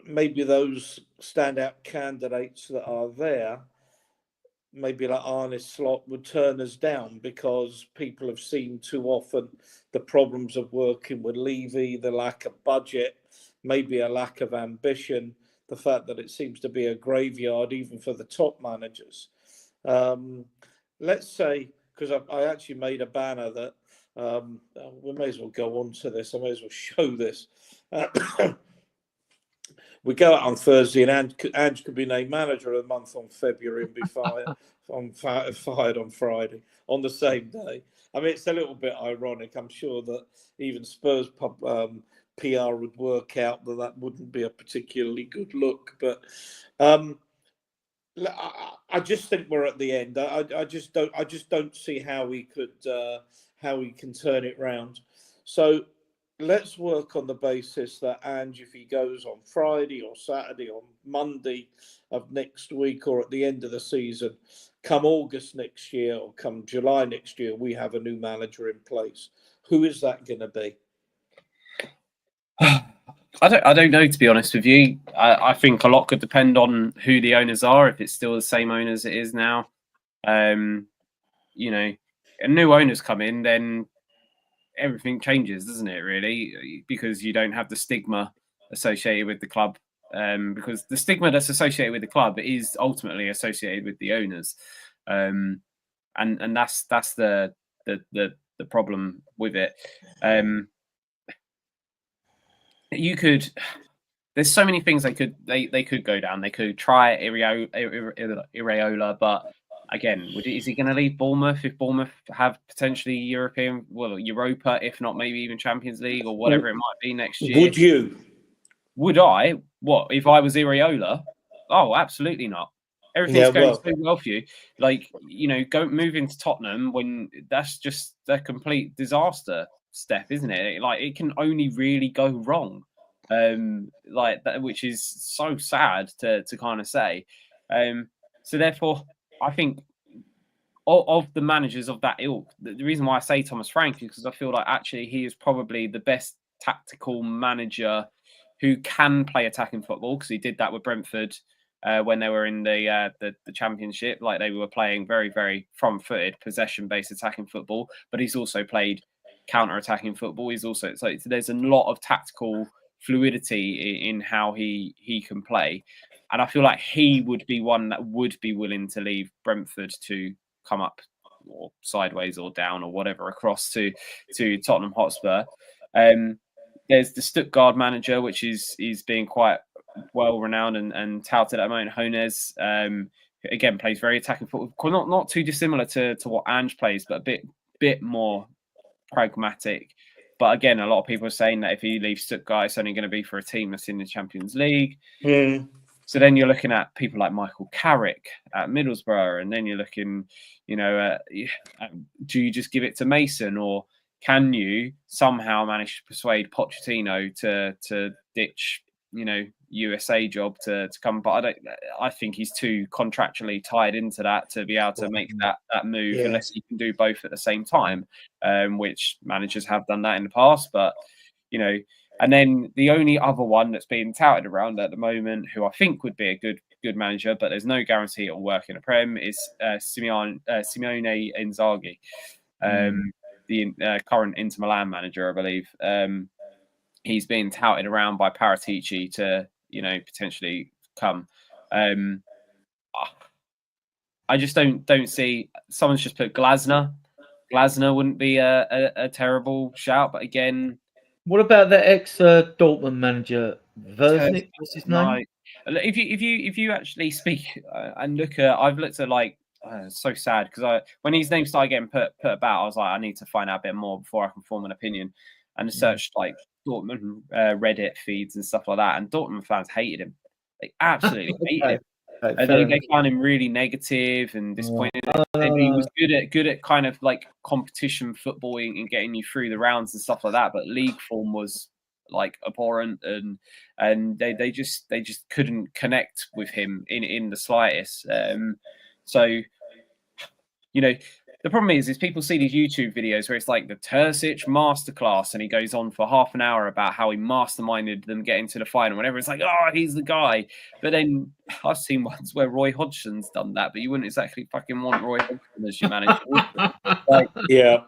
maybe those standout candidates that are there, maybe like Arne Slot, would turn us down because people have seen too often the problems of working with Levy, the lack of budget, maybe a lack of ambition, the fact that it seems to be a graveyard even for the top managers. Let's say, because I actually made a banner that we may as well go on to this. I may as well show this. We go out on Thursday, and Ange could be named manager of the month on February and be fired on Friday on the same day. I mean, it's a little bit ironic. I'm sure that even Spurs PR would work out that wouldn't be a particularly good look. But I just think we're at the end. I just don't see how we can turn it round. So let's work on the basis that Ange, if he goes on Friday or Saturday or Monday of next week or at the end of the season, come August next year or come July next year, we have a new manager in place. Who is that going to be? I don't know, to be honest with you. I think a lot could depend on who the owners are. If it's still the same owners it is now, you know, and new owners come in, then everything changes, doesn't it? Really, because you don't have the stigma associated with the club. Because the stigma that's associated with the club is ultimately associated with the owners, and that's the problem with it. You could. There's so many things they could go down. They could try Iraola, but again, is he going to leave Bournemouth if Bournemouth have potentially Europa, if not maybe even Champions League or whatever it might be next year? Would you? Would I? What if I was Iraola? Oh, absolutely not. Everything's going so well for you. Like, you know, move into Tottenham when that's just a complete disaster step, isn't it? Like, it can only really go wrong. Like that, which is so sad to kind of say. So therefore, I think of the managers of that ilk, the reason why I say Thomas Frank is because I feel like actually he is probably the best tactical manager who can play attacking football, because he did that with Brentford when they were in the Championship. Like, they were playing very, very front-footed, possession-based attacking football, but he's also played counter-attacking football. He's also, so there's a lot of tactical fluidity in how he can play, and I feel like he would be one that would be willing to leave Brentford to come up or sideways or down or whatever across to Tottenham Hotspur. There's the Stuttgart manager, which is being quite well renowned and touted at the moment. Hones, again, plays very attacking football, not too dissimilar to what Ange plays, but a bit more pragmatic. But again, a lot of people are saying that if he leaves Stuttgart, it's only going to be for a team that's in the Champions League. So then you're looking at people like Michael Carrick at Middlesbrough, and then you're looking, you know, do you just give it to Mason, or can you somehow manage to persuade Pochettino to ditch, you know, USA job to come? But I think he's too contractually tied into that to be able to make that move, unless he can do both at the same time, which managers have done that in the past. But, you know, and then the only other one that's being touted around at the moment, who I think would be a good manager, but there's no guarantee it'll work in a Prem, is Simone Inzaghi, the current Inter Milan manager, I believe. He's being touted around by Paratici to, you know, potentially come. I just don't see. Someone's just put Glasner. Glasner wouldn't be a terrible shout, but again, what about the ex Dortmund manager, Versnick? What's his name? If you actually speak and look at, I've looked at like so sad because when his name started getting put about, I was like, I need to find out a bit more before I can form an opinion, and searched like Dortmund Reddit feeds and stuff like that, and Dortmund fans hated him, like absolutely hated him. And they found him really negative and disappointed. And he was good at kind of like competition footballing and getting you through the rounds and stuff like that. But league form was like abhorrent, and they just couldn't connect with him in the slightest. So you know, the problem is people see these YouTube videos where it's like the Terzic masterclass, and he goes on for half an hour about how he masterminded them getting to the final. Whenever it's like, oh, he's the guy. But then I've seen ones where Roy Hodgson's done that, but you wouldn't exactly fucking want Roy Hodgson as your manager. Like, Yeah.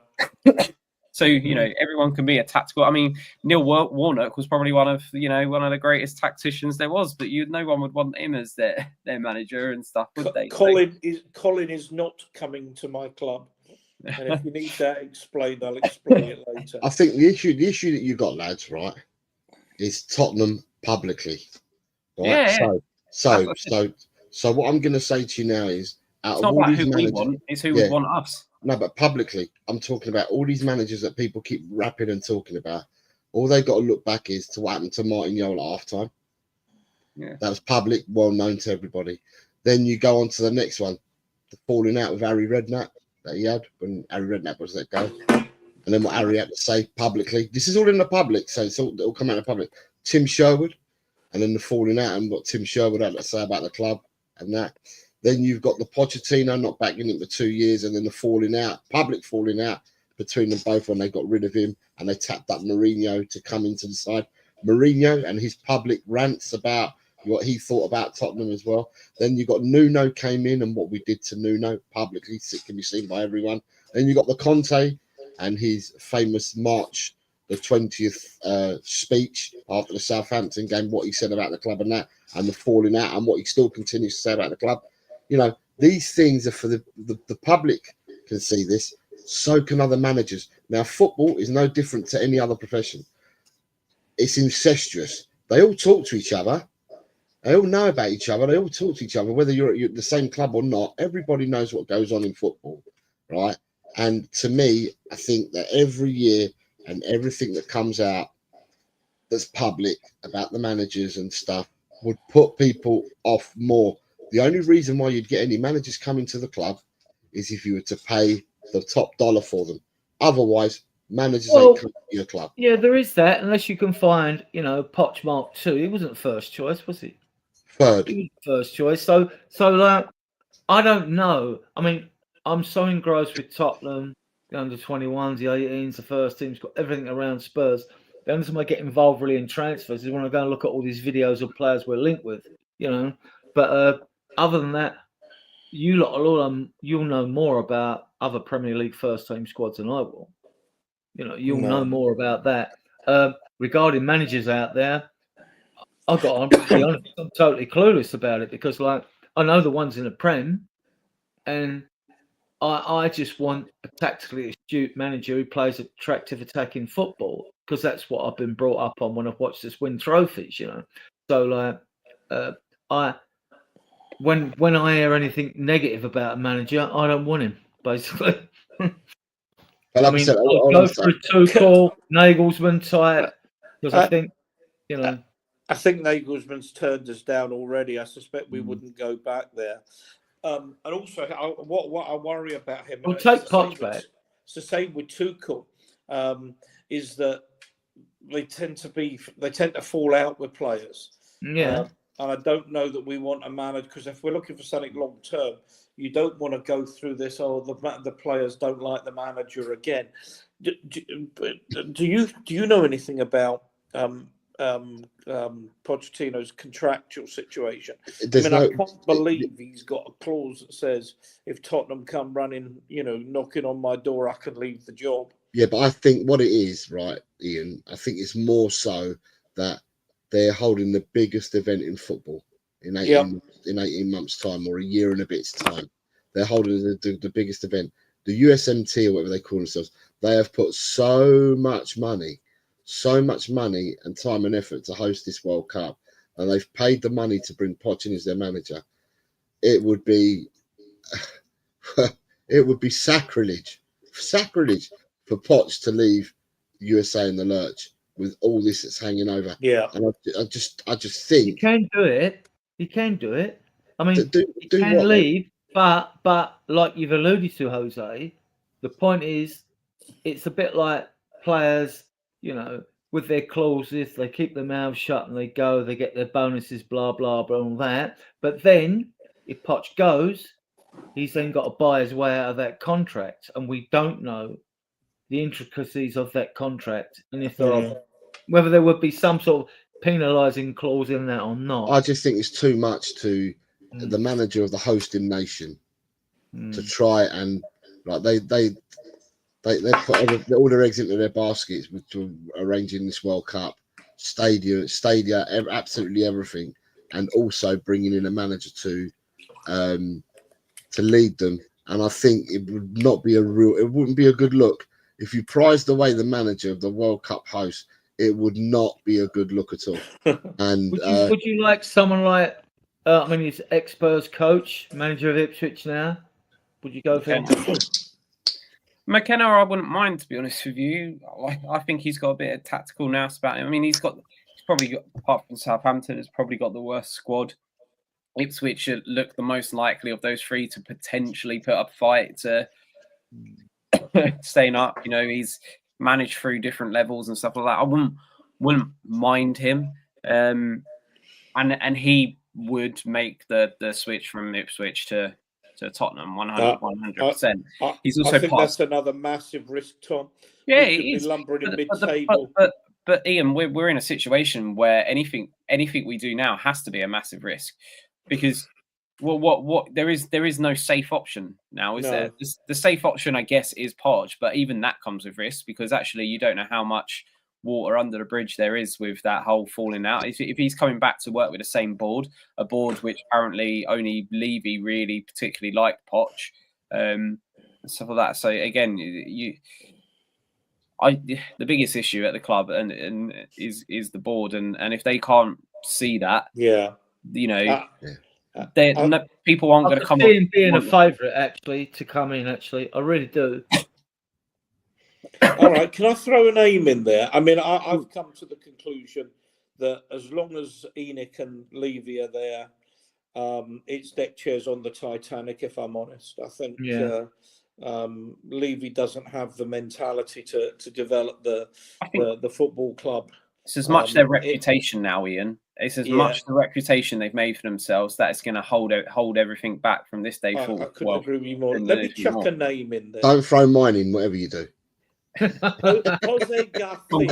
So everyone can be a tactical. I mean, Neil Warnock was probably one of the greatest tacticians there was, but no one would want him as their manager and stuff, would they? Colin is not coming to my club, and if you need that explained, I'll explain it later. I think the issue that you got, lads, right, is Tottenham publicly. Right? Yeah. So what I'm going to say to you now is, it's not about who we want; it's who would want us. No, but publicly, I'm talking about all these managers that people keep rapping and talking about. All they got to look back is to what happened to Martin Yole at half time. Yeah. That was public, well known to everybody. Then you go on to the next one, the falling out with Harry Redknapp that he had when Harry Redknapp was let go. And then what Harry had to say publicly. This is all in the public, so it'll come out in the public. Tim Sherwood, and then the falling out and what Tim Sherwood had to say about the club and that. Then you've got the Pochettino not backing him for 2 years, and then the public falling out between them both when they got rid of him and they tapped up Mourinho to come into the side. Mourinho and his public rants about what he thought about Tottenham as well. Then you got Nuno came in and what we did to Nuno publicly, it can be seen by everyone. Then you got the Conte and his famous March the 20th speech after the Southampton game, what he said about the club and that, and the falling out and what he still continues to say about the club. These things are for the public can see this, so can other managers. Now, football is no different to any other profession. It's incestuous. They all talk to each other. They all know about each other. They all talk to each other, whether you're at the same club or not. Everybody knows what goes on in football, right? And to me, I think that every year and everything that comes out that's public about the managers and stuff would put people off more. The only reason why you'd get any managers coming to the club is if you were to pay the top dollar for them. Otherwise, managers ain't coming to your club. Yeah, there is that, unless you can find, Poch Mark II. He wasn't first choice, was he? Third. He was first choice. So like, I don't know. I mean, I'm so engrossed with Tottenham, the under-21s, the 18s, the first team's got everything around Spurs. The only time I get involved really in transfers is when I go and look at all these videos of players we're linked with, But other than that, you'll know more about other Premier League first team squads than I will. You'll know more about that. Regarding managers out there, I'm totally clueless about it because, like, I know the ones in the Prem, and I just want a tactically astute manager who plays attractive attacking football because that's what I've been brought up on when I've watched us win trophies. So like, when I hear anything negative about a manager, I don't want him, basically. But like I said, I'll go for a Tuchel, Nagelsmann type, because I think, I think Nagelsmann's turned us down already. I suspect we wouldn't go back there. And also, what I worry about him... We'll take Poch back. It's the same with Tuchel, is that they tend to fall out with players. Yeah. And I don't know that we want a manager, because if we're looking for something long term, you don't want to go through this. Oh, the players don't like the manager again. Do you know anything about Pochettino's contractual situation? I can't believe he's got a clause that says if Tottenham come running, knocking on my door, I can leave the job. Yeah, but I think what it is, right, Ian, I think it's more so that they're holding the biggest event in football in 18 months' time, or a year and a bit's time. They're holding the biggest event. The USMT, or whatever they call themselves, they have put so much money and time and effort to host this World Cup. and they've paid the money to bring Poch in as their manager, it would be sacrilege for Poch to leave USA in the lurch with all this that's hanging over. Yeah, and I just think You can do it. You can do it. I mean, do you can what, leave, but like you've alluded to, Jose, the point is, it's a bit like players, with their clauses, they keep their mouths shut and they go, they get their bonuses, blah, blah, blah, all that. But then, if Poch goes, he's then got to buy his way out of that contract. And we don't know the intricacies of that contract. And if there are, whether there would be some sort of penalising clause in that or not. I just think it's too much to the manager of the hosting nation to try and they put all their eggs into their baskets with arranging this World Cup, stadia, absolutely everything, and also bringing in a manager to lead them. And I think it wouldn't be a good look if you prized away the manager of the World Cup host. It would not be a good look at all. And would you like someone like, he's ex-Spurs coach, manager of Ipswich now? Would you go for him? McKenna, I wouldn't mind, to be honest with you. I think he's got a bit of tactical nous about him. I mean, he's probably got, apart from Southampton, has probably got the worst squad. Ipswich look the most likely of those three to potentially put up a fight to staying up. He's managed through different levels and stuff like that. I wouldn't mind him. And he would make the switch from Ipswich to Tottenham 100%. He's also I think that's another massive risk, Tom. Yeah, he is lumbering in mid-table. But Ian, we're in a situation where anything we do now has to be a massive risk, because what there is no safe option now, is there? The safe option, I guess, is Podge, but even that comes with risk, because actually you don't know how much water under the bridge there is with that whole falling out. If he's coming back to work with the same board, a board which apparently only Levy really particularly liked Poch, and stuff like that. So again, the biggest issue at the club and is the board, and if they can't see that, people aren't going to come. Being a favourite, actually, to come in. Actually, I really do. All right, can I throw a name in there? I mean, I've come to the conclusion that as long as Enoch and Levy are there, it's deck chairs on the Titanic, if I'm honest. I think Levy doesn't have the mentality to develop the football club. It's as much their reputation now, Ian. It's as much the reputation they've made for themselves that it's going to hold everything back from this day forward. I couldn't agree with you more. Let me chuck a name in there. Don't throw mine in, whatever you do. Jose Garcia. Tom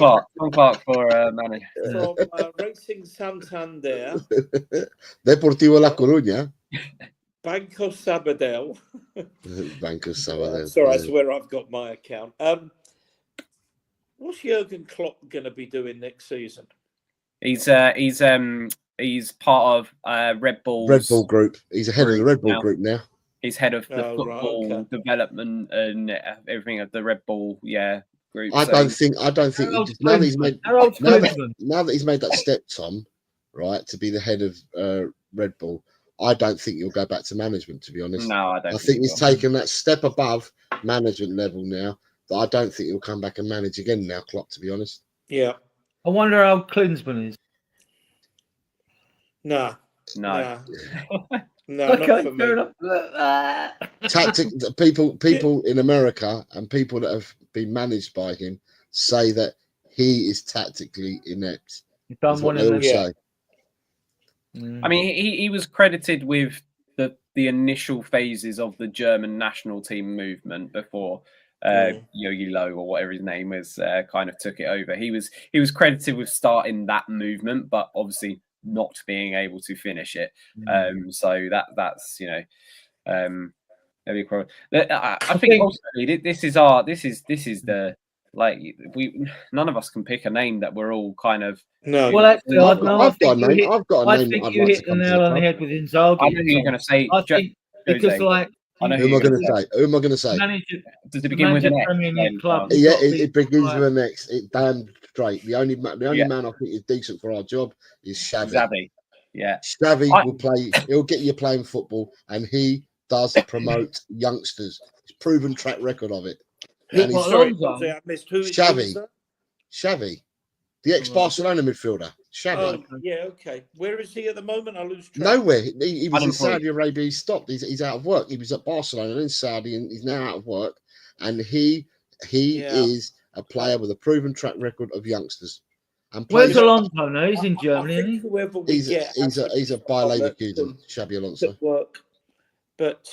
Clark for manager. From Racing Santander. Deportivo La Coruña. Banco Sabadell. Banco Sabadell. Sorry, that's where I've got my account. What's Jurgen Klopp going to be doing next season? He's part of Red Bull Group. He's head of the Red Bull Group now. He's head of the football development and everything of the Red Bull group. I don't think now that he's made that step, Tom, right, to be the head of Red Bull. I don't think he'll go back to management, to be honest. No, I don't. I think he's taken that step above management level now. That I don't think he'll come back and manage again now, Klopp, to be honest. Yeah. I wonder how Klinsmann is. No. No, Okay, not for fair me. enough. People in America and people that have been managed by him say that he is tactically inept. You've done one of them. Say. I mean, he was credited with the initial phases of the German national team movement before Yogi Low or whatever his name was kind of took it over. He was credited with starting that movement, but obviously not being able to finish it. So that's every problem. I think ultimately this is the none of us can pick a name that we're all kind of. No. Well, actually, I've got a name. I think you hit the nail on the head with Inzaghi. I know who you're going to say. Because I know who am I going to say? Who am I going to say? Does it begin with an X? Yeah, it begins with an X. It damn straight. The only man I think is decent for our job is Xavi. Xavi. Yeah. Xavi will play. He'll get you playing football, and he does promote youngsters. He's proven track record of it. And he's Sorry, I missed who is Xavi. that? Xavi, the ex-Barcelona midfielder. Xavi. Oh, yeah, okay. Where is he at the moment? I lose track. Nowhere. He was in Saudi Arabia. He stopped. He's out of work. He was at Barcelona in Saudi, and he's now out of work. And he is a player with a proven track record of youngsters. And where's Alonso now? He's in Germany, isn't he? Whoever we he's a Bayer Leverkusen, Xabi Alonso. Work. But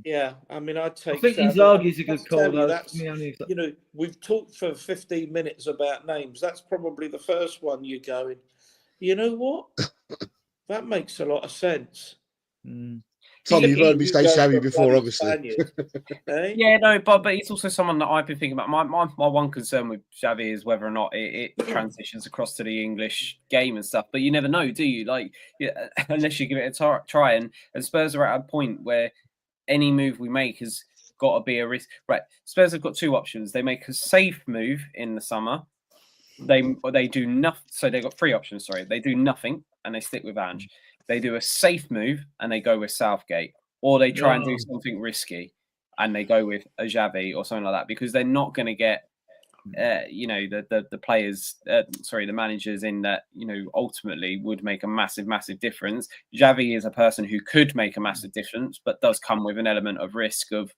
yeah, I mean, I'd take. I think Inzaghi's a good call. You know, we've talked for 15 minutes about names. That's probably the first one you're going. You know what? That makes a lot of sense. Tom, you've heard me say Xavi before, obviously. Eh? Yeah, no, but he's also someone that I've been thinking about. My one concern with Xavi is whether or not it transitions across to the English game and stuff. But you never know, do you? Like, unless you give it a try. And Spurs are at a point where any move we make has got to be a risk. Right, Spurs have got two options. They make a safe move in the summer. They do nothing. So they've got three options. Sorry, they do nothing and they stick with Ange. They do a safe move and they go with Southgate, or they try and do something risky and they go with a Xavi or something like that, because they're not going to get, the players, the managers in that, ultimately would make a massive, massive difference. Xavi is a person who could make a massive difference, but does come with an element of risk of.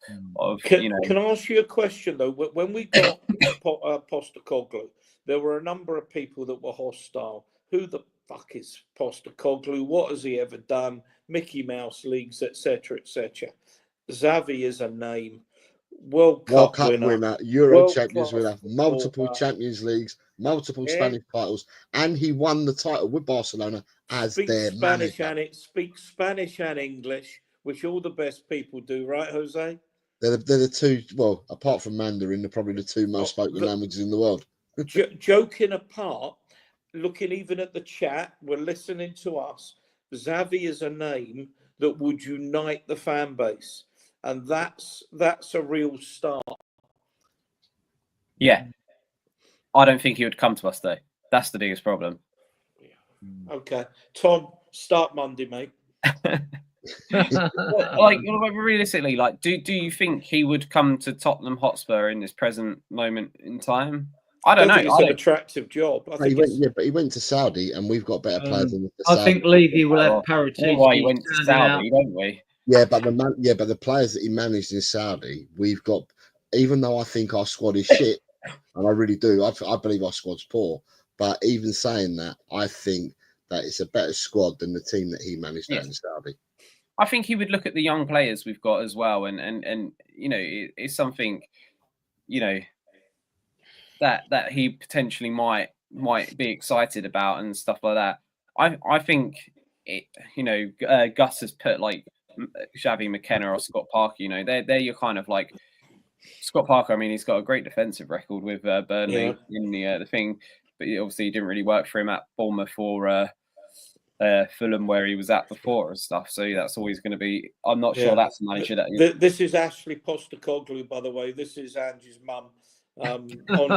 Can I ask you a question though? When we got Postecoglou, there were a number of people that were hostile. Who the fuck is Postecoglou? What has he ever done? Mickey Mouse leagues, etc., etc. Xavi is a name. World Cup winner, Euro Champions winner, multiple Champions Leagues, multiple Spanish titles, and he won the title with Barcelona as their manager. Speaks Spanish and English, which all the best people do, right, Jose? They're the two. Well, apart from Mandarin, they're probably the two most spoken languages in the world. Joking apart. Looking even at the chat, we're listening to us. Xavi is a name that would unite the fan base, and that's a real start. Yeah, I don't think he would come to us though. That's the biggest problem. Yeah. Okay, Tom, start Monday, mate. Realistically, do you think he would come to Tottenham Hotspur in this present moment in time? I don't know. It's an attractive job. But he went to Saudi, and we've got better players than I think Levy will have parity. Why he went to Saudi, don't we? Yeah, but the players that he managed in Saudi, we've got. Even though I think our squad is shit, and I really do, I believe our squad's poor. But even saying that, I think that it's a better squad than the team that he managed out in Saudi. I think he would look at the young players we've got as well, and it's something, that he potentially might be excited about and stuff like that. I think Gus has put like Xavi, McKenna or Scott Parker. They're your kind of like Scott Parker. I mean, he's got a great defensive record with Burnley in the thing, but obviously it didn't really work for him at Bournemouth or Fulham where he was at before and stuff. So that's always going to be. I'm not sure that's a manager that. This is Ashley Postecoglou, by the way. This is Angie's mum. On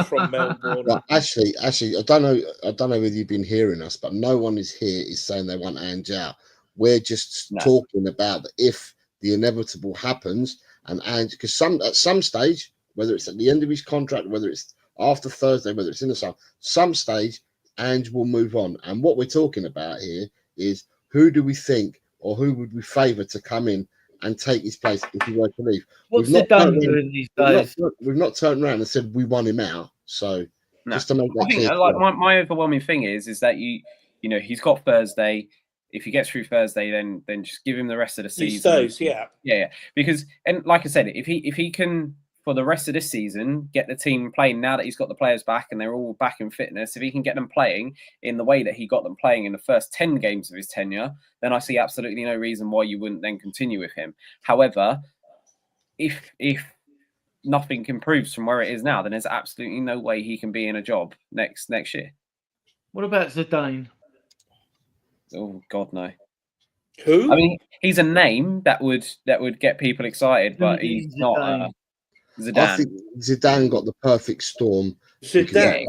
from Melbourne. Well, Ashley, I don't know whether you've been hearing us, but no one is saying they want Ange out. We're just talking about that if the inevitable happens, and Ange, because at some stage, whether it's at the end of his contract, whether it's after Thursday, whether it's in the summer, some stage, Ange will move on. And what we're talking about here is who do we think, or who would we favour to come in and take his place if he were to leave? What's it done doing these days? We've not turned around and said we want him out. So just to make that clear. My overwhelming thing is that he's got Thursday. If he gets through Thursday, then just give him the rest of the season. He stays, yeah. Because, and like I said, if he can for the rest of this season get the team playing now that he's got the players back and they're all back in fitness, if he can get them playing in the way that he got them playing in the first 10 games of his tenure, then I see absolutely no reason why you wouldn't then continue with him. However, if nothing improves from where it is now, then there's absolutely no way he can be in a job next year. What about Zidane? Oh God, no. Who? I mean, he's a name that would get people excited, but he's not. Zidane. I think Zidane got the perfect storm. Zidane,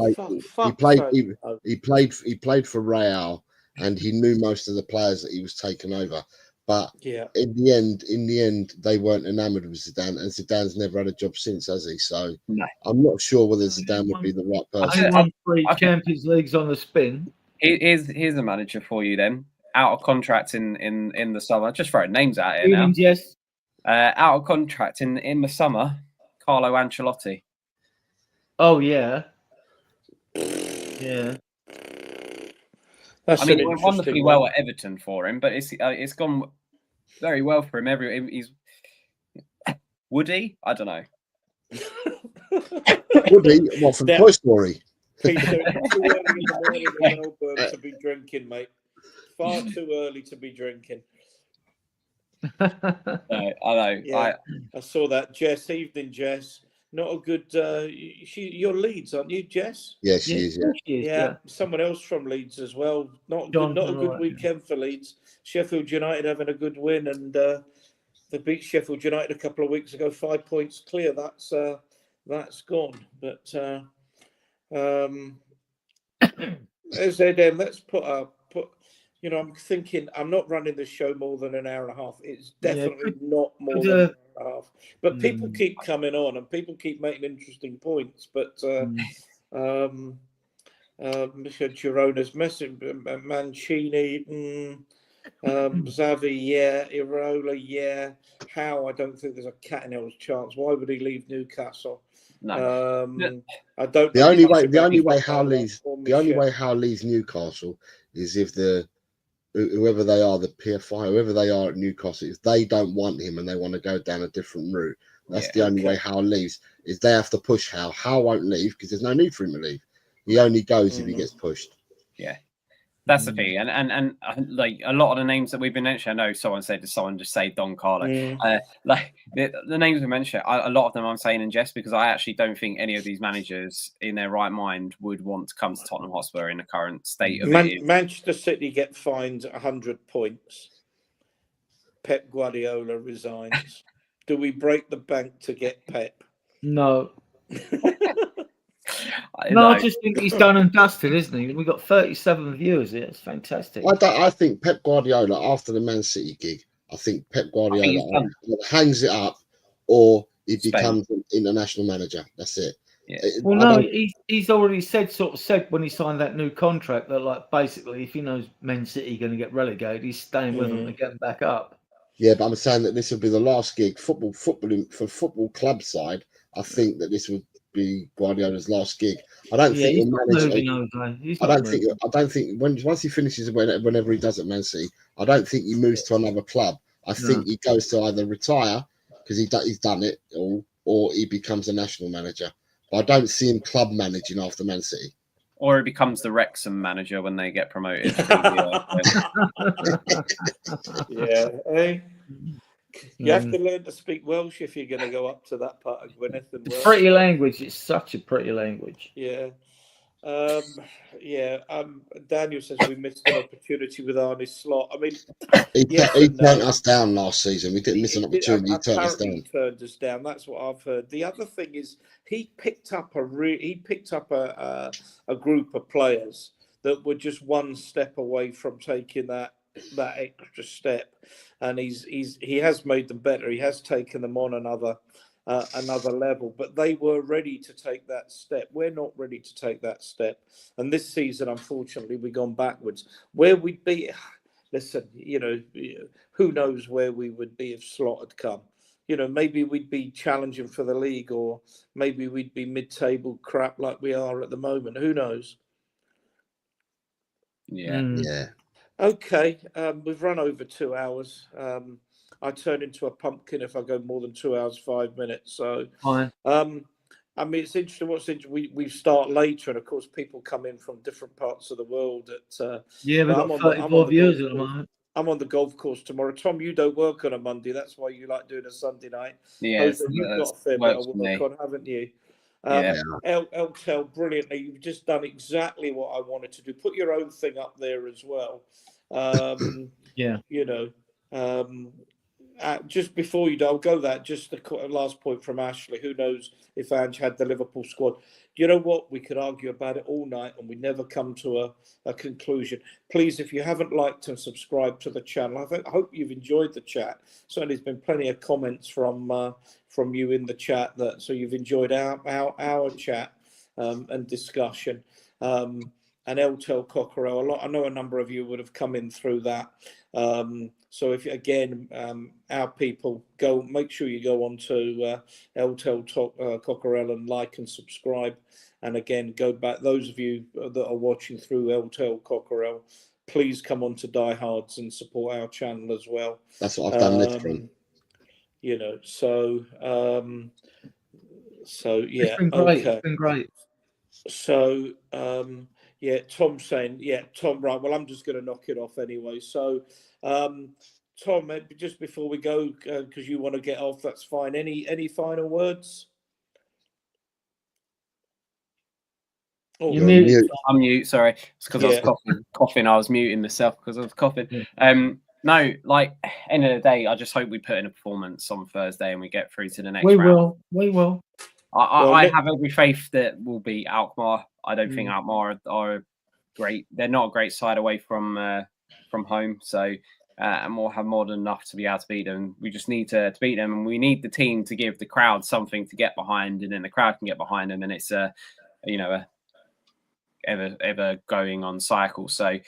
He played for Real, and he knew most of the players that he was taking over. But yeah, in the end, they weren't enamoured with Zidane, and Zidane's never had a job since, has he? So No. I'm not sure whether Zidane would be the right person. He won 3 Champions Leagues on the spin. Here's a manager for you then. Out of contract in the summer. Just throwing names out here now. Yes. Out of contract in the summer. Carlo Ancelotti. Oh yeah. Yeah. that's I mean, an it went interesting wonderfully one. well at Everton for him, but it's gone very well for him. He's would he? I don't know. Would he? What, from Toy Story? Peter, it's too early in the morning in Melbourne to be drinking, mate. Far too early to be drinking. I know. Yeah, I saw that. Jess, evening, Jess. Not a good. You're Leeds, aren't you, Jess? Yes, she is. Yeah. Yeah, someone else from Leeds as well. Not a good weekend for Leeds. Sheffield United having a good win, and they beat Sheffield United a couple of weeks ago, 5 points clear. That's gone. But as let's put. I'm thinking I'm not running the show more than an hour and a half. It's definitely not more than an hour and a half. But people keep coming on and people keep making interesting points. But Mr. Girona's message, Mancini, Xavi, yeah, Irola, yeah. Howe, I don't think there's a cat in hell's chance. Why would he leave Newcastle? No. I don't. The only way Howe leaves Newcastle is if whoever they are, the PFI, whoever they are at Newcastle, if they don't want him and they want to go down a different route, that's the only way Howe leaves. Is they have to push Howe. Howe won't leave because there's no need for him to leave. He only goes if he gets pushed. Yeah. That's the thing, and like a lot of the names that we've been mentioning. I know someone just say Don Carlo. Like the names we mentioned, a lot of them I'm saying in jest because I actually don't think any of these managers in their right mind would want to come to Tottenham Hotspur in the current state of it. Manchester City get fined 100 points. Pep Guardiola resigns. Do we break the bank to get Pep? No. I just think he's done and dusted, isn't he? We've got 37 viewers here. It's fantastic. I think Pep Guardiola, after the Man City gig, I think Pep Guardiola hangs it up or he becomes an international manager. That's it. Yeah. Well, no, he's already said when he signed that new contract that, like, basically, if he knows Man City going to get relegated, he's staying with them to get them back up. Yeah, but I'm saying that this will be the last gig. Football club side, I think that this would be Guardiola's last gig. I don't think he'll manage. I don't think once he finishes whenever he does at Man City, I don't think he moves to another club. I think he goes to either retire because he's done it, or he becomes a national manager. But I don't see him club managing after Man City. Or he becomes the Wrexham manager when they get promoted. You have to learn to speak Welsh if you're going to go up to that part of Gwynedd. And it's pretty language. It's such a pretty language. Yeah. Daniel says we missed an opportunity with Arne Slot. I mean, he turned us down last season. We didn't miss an opportunity. He turned us down. That's what I've heard. The other thing is he picked up a group of players that were just one step away from taking that extra step, and he has made them better. He has taken them on another level, but they were ready to take that step. We're not ready to take that step, and this season, unfortunately, we've gone backwards. Where we'd be, listen, who knows where we would be if Slot had come. Maybe we'd be challenging for the league, or maybe we'd be mid-table crap like we are at the moment. Who knows? Yeah. Okay, we've run over 2 hours. I turn into a pumpkin if I go more than 2 hours, 5 minutes. So, fine. I mean, it's interesting. What's interesting, we start later, and of course, people come in from different parts of the world. We've got 34 viewers at the moment. I'm on the golf course tomorrow. Tom, you don't work on a Monday. That's why you like doing a Sunday night. Yeah, you've got a fair bit of work on, haven't you? Eltel, brilliantly. You've just done exactly what I wanted to do. Put your own thing up there as well. just before you do, I'll go that. Just the last point from Ashley. Who knows if Ange had the Liverpool squad? You know what? We could argue about it all night and we never come to a conclusion. Please, if you haven't liked and subscribed to the channel, I hope you've enjoyed the chat. Certainly, there's been plenty of comments from you in the chat so you've enjoyed our chat and discussion. And Eltel Cockerell, I know a number of you would have come in through that. So if again, our people, make sure you go on to Eltel Cockerell and like and subscribe. And again, go back. Those of you that are watching through Eltel Cockerell, please come on to Die Hards and support our channel as well. That's what I've done literally. You know, so yeah, It's been great. okay. It's been great. So yeah, Tom's saying, yeah, Tom, right. Well, I'm just going to knock it off anyway. So, Tom, just before we go, because you want to get off, that's fine. Any final words? Oh, You're muted. I'm mute. Sorry, it's because I was coughing. I was muting myself because I was coughing. No, like end of the day, I just hope we put in a performance on Thursday and we get through to the next round. We will. I have every faith that we'll beat Alkmaar. I don't think Alkmaar are great. They're not a great side away from home. So and we'll have more than enough to be able to beat them. We just need to beat them, and we need the team to give the crowd something to get behind, and then the crowd can get behind them, and it's a ever going on cycle. So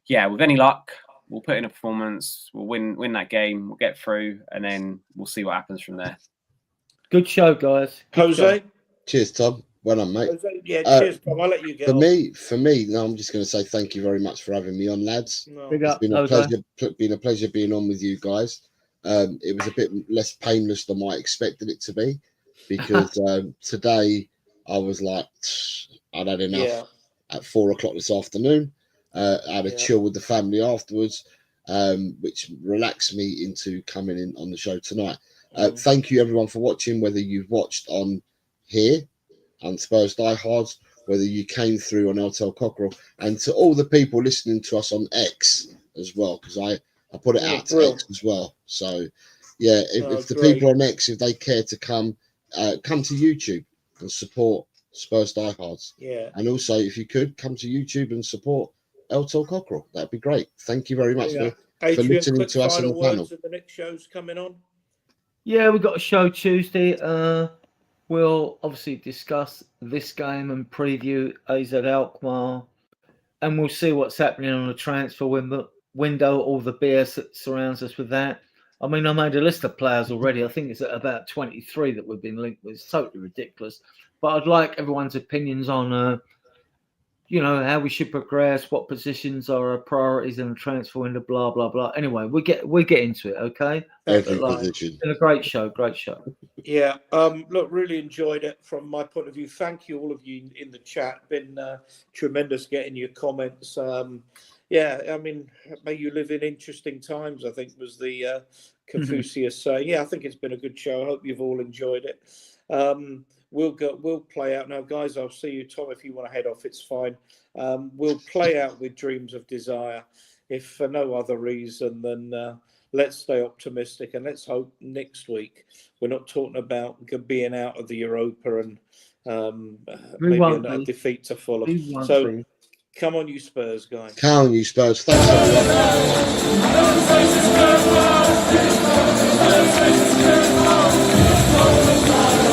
yeah, with any luck, we'll put in a performance, we'll win that game, we'll get through, and then we'll see what happens from there. Good show, guys. Good Jose. show. Cheers, Tom. Well done, mate. Jose, yeah, cheers, Tom. I'll let you get For me, no, I'm just going to say thank you very much for having me on, lads. No. Big It's up, been a Jose. pleasure. Been a pleasure being on with you guys. It was a bit less painless than I expected it to be, because today I was like, I'd had enough. Yeah. At 4 o'clock this afternoon, I had a chill with the family afterwards, which relaxed me into coming in on the show tonight. Thank you everyone for watching, whether you've watched on here on Spurs Die Hards, whether you came through on Eltel Cockerell, and to all the people listening to us on X as well, because I put it out to X as well. So yeah, if the people on X, if they care to come to YouTube and support Spurs Die Hards. Yeah. And also, if you could, come to YouTube and support Eltel Cockerell. That'd be great. Thank you very much for listening to us on the panel. The next show's coming on. Yeah, we've got a show Tuesday. We'll obviously discuss this game and preview AZ Alkmaar, and we'll see what's happening on the transfer window, all the BS that surrounds us with that. I mean, I made a list of players already. I think it's at about 23 that we've been linked with. It's totally ridiculous. But I'd like everyone's opinions on, how we should progress, what positions are our priorities in the transfer window, blah, blah, blah. Anyway, we get into it, okay? Every position. It's been a great show. Yeah. Look, really enjoyed it from my point of view. Thank you, all of you in the chat. Been tremendous getting your comments. Yeah, I mean, may you live in interesting times, I think was the Confucius saying. Yeah, I think it's been a good show. I hope you've all enjoyed it. We'll play out now, guys. I'll see you, Tom. If you want to head off, it's fine. We'll play out with Dreams of Desire, if for no other reason than let's stay optimistic, and let's hope next week we're not talking about being out of the Europa and maybe a defeat to Fulham. So come on, you Spurs, guys. Come on, you Spurs. Thanks, everyone.